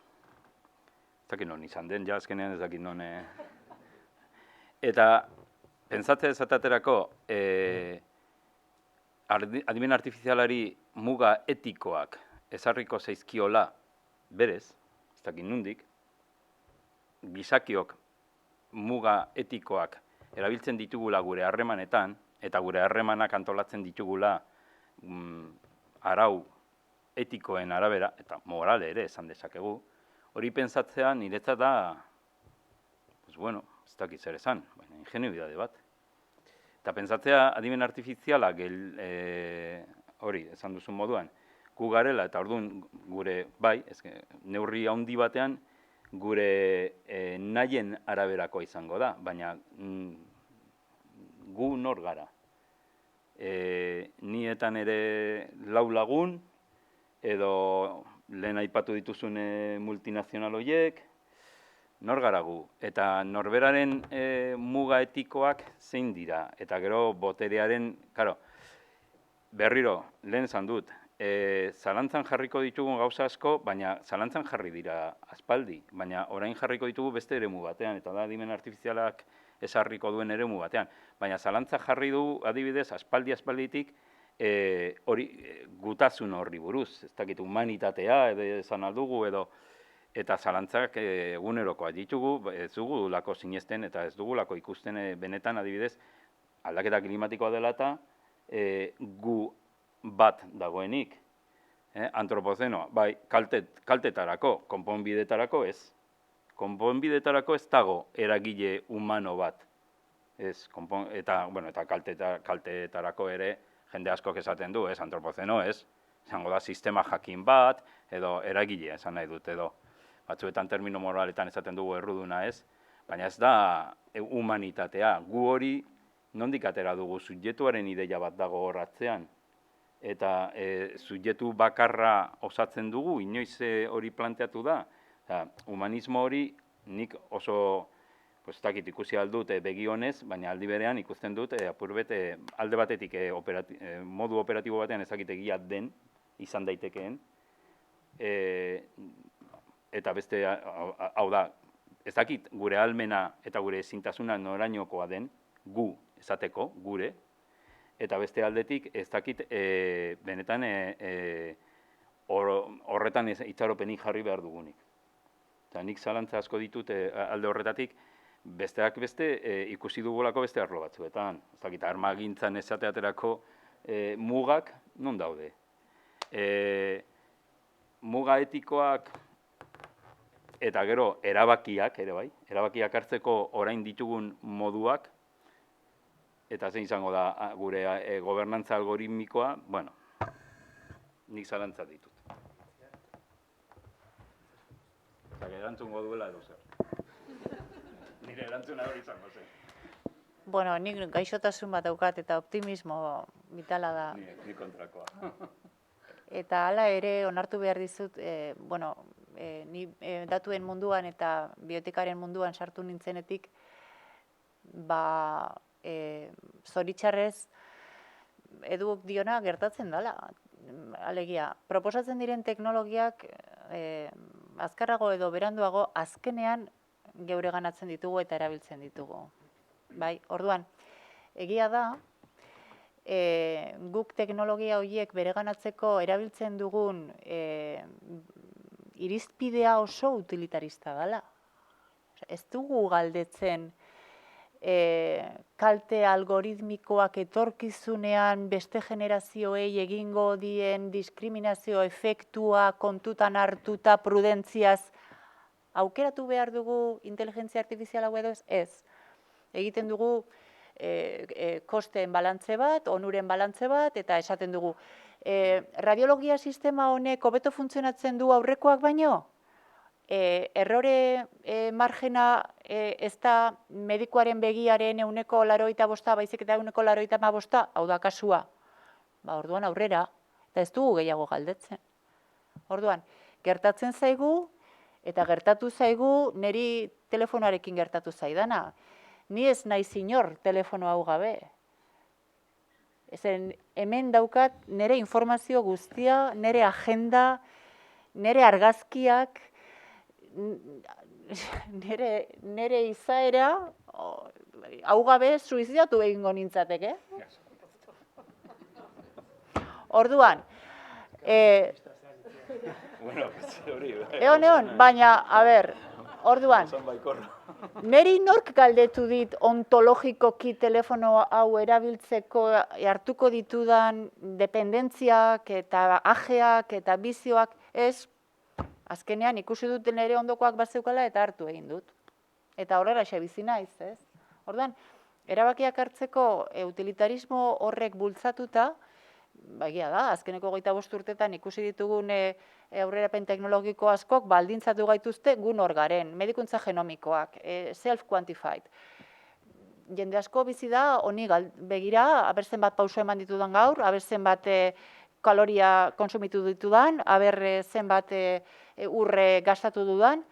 Ez dakit non izan den, ja azkenean ez dakit non... Eta, pentsatzea esateaterako, adimen artifizialari muga etikoak ezarriko zaizkiola berez, ez dakit nundik, gizakiok muga etikoak erabiltzen ditugula gure harremanetan, eta gure harremanak antolatzen ditugula arau etikoen arabera, eta morale ere esan dezakegu, hori pentsatzea niretzat da, bueno, ez dakit zer esan, baina ingenuidade bat. Eta pentsatzea adimen artifizialak hori, esan duzun moduan, gu garela eta orduan gure, bai, neurri handi batean, gure nahien araberako izango da, baina gu nor gara. Nietan ere lau lagun, edo lehen aipatu dituzun multinazional horiek, nor gara gu, eta norberaren muga etikoak zein dira, eta gero boterearen, karo, berriro, lehen esan dut, zalantzan jarriko ditugun gauza asko, baina zalantzan jarri dira aspaldi, baina orain jarriko ditugu beste eremu batean, eta da adimen artifizialak esarriko duen eremu batean, baina zalantza jarri du adibidez aspalditik hori gutasun horri buruz, ez dakit humanitatea edo esan aldugu edo, eta zalantzak egunerokoa ditugu, ez dugulako sinesten eta ez dugulako ikusten benetan adibidez aldaketa klimatikoa dela eta gu bat dagoenik, antropozenoa, bai, kaltetarako, konponbidetarako ez. Konponbidetarako ez dago eragile humano bat. Eta kaltetarako ere jende askok esaten du, antropozeno ez. Izango da sistema jakin bat, edo eragile esan nahi dut, edo batzuetan termino moraletan esaten dugu erruduna ez, baina ez da humanitatea. Gu hori nondik atera dugu, subjektuaren ideia bat dago horratzean, eta subjektu bakarra osatzen dugu, inoiz hori planteatu da. Humanismo hori nik oso, ez dakit ikusi aldut begi honez, baina aldi berean ikusten dut apurbet alde batetik modu operatibo batean ez dakit egia den, izan daitekeen, eta beste, hau da, ez dakit gure ahalmena eta gure ezintasuna norainokoa den, gu esateko, gure, eta beste aldetik ez dakit benetan horretan itxaropenik jarri behar dugunik. Eta nik zalantza asko ditut alde horretatik, besteak beste ikusi dugulako beste arlo batzuetan. Ez dakit, armagintzan esateaterako mugak non daude. Muga etikoak eta gero erabakiak ere bai, erabakiak hartzeko orain ditugun moduak, eta zein izango da gure gobernantza algoritmikoa, bueno, nik zalantzat ditut. Eta erantzungo duela edo zer. Nire erantzuna hori izango zen. Bueno, nik gaixotasun bat daukat eta optimismo vitala da. Ni kontrakoa. Eta hala ere onartu behar dizut, ni datuen munduan eta biotikaren munduan sartu nintzenetik, zoritxarrez eduk diona gertatzen dela. Alegia, proposatzen diren teknologiak azkarrago edo beranduago azkenean geure ganatzen ditugu eta erabiltzen ditugu. Bai, orduan, egia da, guk teknologia horiek bereganatzeko erabiltzen dugun irizpidea oso utilitarista dela. Ez dugu galdetzen kalte algoritmikoak etorkizunean beste generazioei egingo dien diskriminazio efektua kontutan hartuta prudentziaz aukeratu behar dugu inteligentzia artifiziala edo ez. Egiten dugu kosteen balantze bat, onuren balantze bat, eta esaten dugu, radiologia sistema honek hobeto funtzionatzen du aurrekoak baino? Errore margena ez da medikuaren begiaren 85%, baizik eta 85%, hau da kasua. Orduan aurrera, eta ez dugu gehiago galdetzen. Orduan, gertatzen zaigu, eta gertatu zaigu, niri telefonoarekin gertatu zaidana. Ni ez naiz inor telefono hau gabe. Hemen daukat nire informazio guztia, nire agenda, nire argazkiak, nire izaera, hau gabe suizidatu egingo nintzateke. Orduan, egon, baina, orduan, neri nork galdetu dit ontologikoki telefono hau erabiltzeko hartuko ditudan dependentziak eta ajeak eta bizioak, ez, azkenean ikusi dut nire ondokoak bazeukala eta hartu egin dut. Eta horrela bizi naiz, ez? Orduan, erabakiak hartzeko utilitarismo horrek bultzatuta, egia da, azkeneko 25 urtetan ikusi ditugun aurrerapen teknologiko askok baldintzatu gaituzte gu nor garen, medikuntza genomikoak, self-quantified. Jende asko bizi da, honi begira, aber zenbat pauso eman ditudan gaur, aber zenbat kaloria konsumitu ditudan, aber zenbat urre gastatu dudan,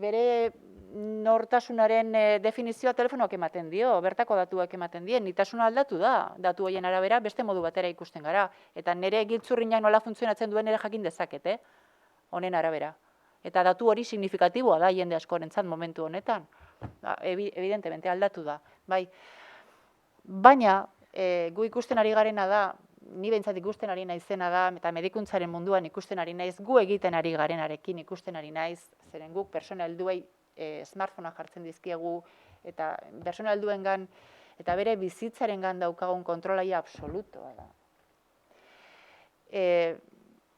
bere nortasunaren definizioa telefonoak ematen dio, bertako datuak ematen dien, nitasuna aldatu da, datu horien arabera beste modu batera ikusten gara. Eta nire giltzurrinak nola funtzionatzen duen ere jakin dezakete, honen arabera. Eta datu hori signifikatiboa da jende askorentzat momentu honetan. Evidentemente aldatu da. Baina, gu ikusten ari garena da, ni behintzat ikusten ari naizena da, eta medikuntzaren munduan ikusten ari naiz, gu egiten ari garenarekin ikusten ari naiz, zeren guk pertsona helduei smartphonea jartzen dizkiegu, eta pertsona helduengan eta bere bizitzarengan daukagun kontrolaia absolutoa da.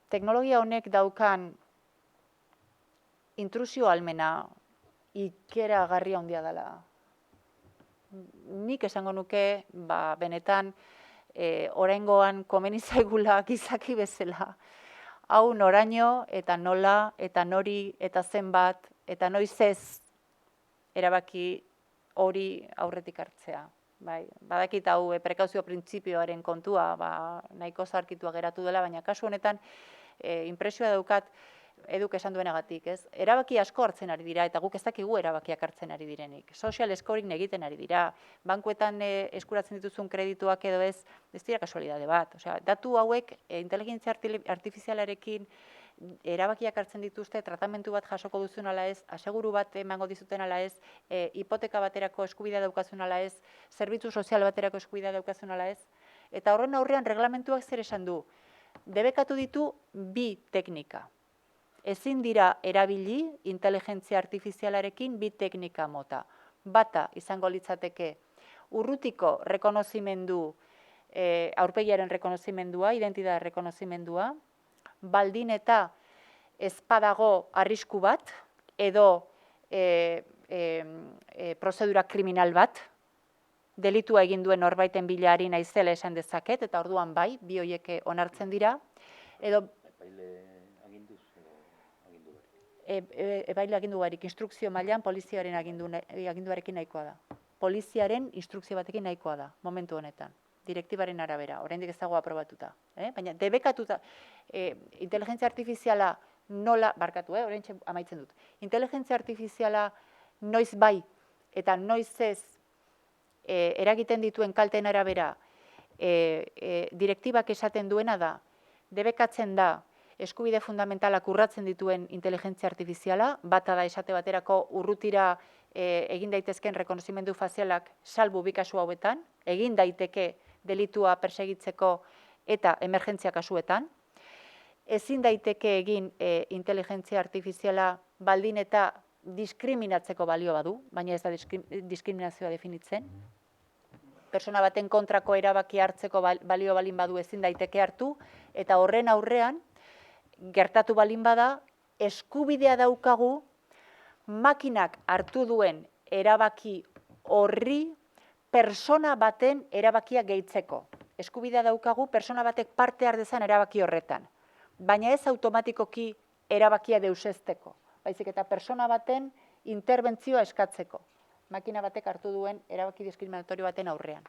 Teknologia honek daukan intrusio ahalmena ikeragarri handia dela. Nik esango nuke, benetan, oraingoan komeni zaigula gizaki bezala, hau noraino eta nola eta nori eta zenbat eta noiz ez erabaki hori aurretik hartzea. Badakit hau prekauzio printzipioaren kontua, nahiko zaharkitua geratu dela, baina kasu honetan inpresioa daukat eduk esan duenagatik, ez? Erabaki asko hartzen ari dira, eta guk ez dakigu erabakiak hartzen ari direnik. Social scoring egiten ari dira, bankuetan eskuratzen dituzun kredituak edo ez dira kasualidade bat. Datu hauek inteligentzia artifizialarekin erabakiak hartzen dituzte, tratamentu bat jasoko duzun ala ez, aseguru bat emango dizuten ala ez, hipoteka baterako eskubidea daukazun ala ez, zerbitzu sozial baterako eskubidea daukazun ala ez, Eta horren aurrean reglamentuak zer esan du? Debekatu ditu bi teknika. Ezin dira erabili inteligentzia artifizialarekin bi teknika mota. Bata izango litzateke urrutiko rekonozimendu, aurpegiaren rekonozimendua, identitate rekonozimendua, baldin eta ez badago arrisku bat edo prozedura kriminal bat, delitua egin duen norbaiten bila ari naizela esan dezaket, eta orduan bai, bi horiek onartzen dira, edo epaile agindu barik, instrukzio mailan poliziaren aginduarekin nahikoa da. Poliziaren instrukzio batekin nahikoa da, momentu honetan. Direktibaren arabera, oraindik ez dago aprobatuta. Baina debekatuta, inteligentzia artifiziala nola, barkatu, oraintxe amaitzen dut. Inteligentzia artifiziala noiz bai eta noiz ez eragiten dituen kalteen arabera direktibak esaten duena da, debekatzen da eskubide fundamentalak urratzen dituen inteligentzia artifiziala, bata da esate baterako urrutira egin daitezken rekonozimendu fazialak salbu bi kasu hauetan, egin daiteke delitua persegitzeko eta emergentzia kasuetan, ezin daiteke egin inteligentzia artifiziala baldin eta diskriminatzeko balio badu, baina ez da diskriminazioa definitzen. Persona baten kontrako erabaki hartzeko balio balin badu ezin daiteke hartu, eta horren aurrean, gertatu balin bada, eskubidea daukagu makinak hartu duen erabaki horri persona baten erabakia gehitzeko. Eskubidea daukagu persona batek parte har dezan erabaki horretan. Baina ez automatikoki erabakia deusezteko. Baizik eta persona baten interbentzioa eskatzeko. Makina batek hartu duen erabaki diskriminatorio baten aurrean.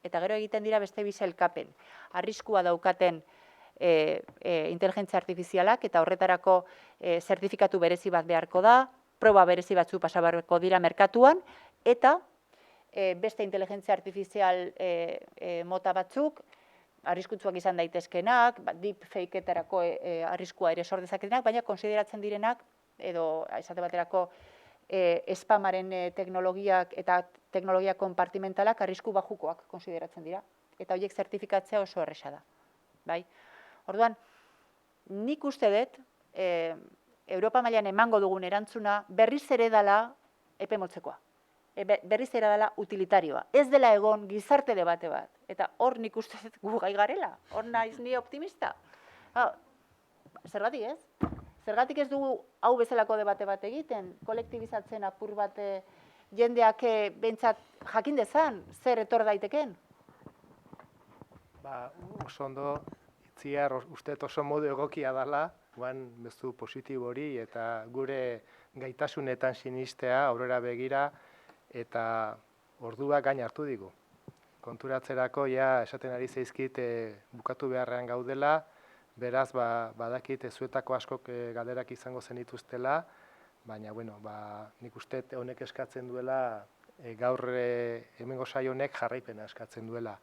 Eta gero egiten dira beste bi sailkapen. Arriskua daukaten inteligentzia artifizialak eta horretarako zertifikatu berezi bat beharko da, proba berezi batzu pasa beharko dira merkatuan, eta beste inteligentzia artifizial mota batzuk, arriskutsuak izan daitezkenak, deepfake-etarako arriskua ere sor dezaketenak, baina konsideratzen direnak, edo esate baterako spamaren teknologiak eta teknologia konpartimentalak arrisku bajukoak konsideratzen dira. Eta horiek zertifikatzea oso erresa da. Bai? Orduan, nik uste dut, Europa mailan emango dugun erantzuna berriz ere dela epe motzekoa. Berriz ere dela utilitarioa. Ez dela egon gizarte debate bat. Eta hor nik uste dut gu gai garela. Hor naiz ni optimista. Zergatik ez? Zergatik ez dugu hau bezalako debate bat egiten, kolektibizatzen apur bat jendeak behintzat jakin dezan, zer etor daiteken? Oso ondo, Itziar, uste oso modu egokia dela, guan bezu positibo hori eta gure gaitasunetan sinistea, aurrera begira, eta ordua gain hartu digu. Konturatzerako, ja, esaten ari zaizkit bukatu beharrean gaudela, beraz, badakit zuetako askok galderak izango zenituztela, baina, bueno, nik uste honek eskatzen duela, gaur hemengo saio honek jarraipena eskatzen duela.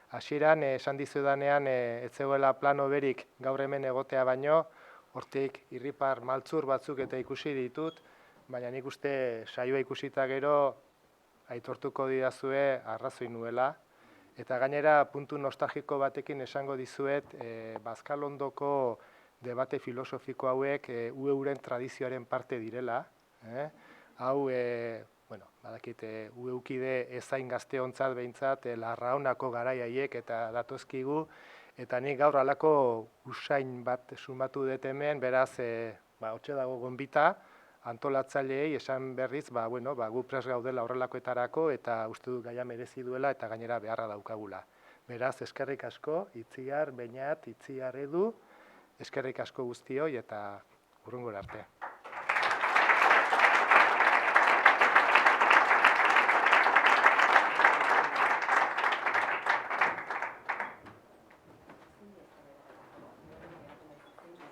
Hasieran, esan dizudanean, ez zegoela plano berik gaur hemen egotea baino, hortik irripar maltzur batzuk eta ikusi ditut, baina nik uste saioa ikusita gero aitortuko didazue arrazoi nuela. Eta gainera, puntu nostalgiko batekin esango dizuet, Bazkalondoko debate filosofiko hauek UEuren tradizioaren parte direla. Hau, badakit, UEukide ezain gazteontzat behintzat, larraonako garaiaiek eta datozkigu, eta nik gaur halako usain bat sumatu dut hemen, beraz, hotxe dago gonbita, antolatzaileei esan berriz, gu prest gaudela horrelakoetarako eta uste dut gaia merezi duela eta gainera beharra daukagula. Beraz, eskerrik asko, Itziar, Beñat, Itziar Edu, eskerrik asko guztioi eta hurrengora arte.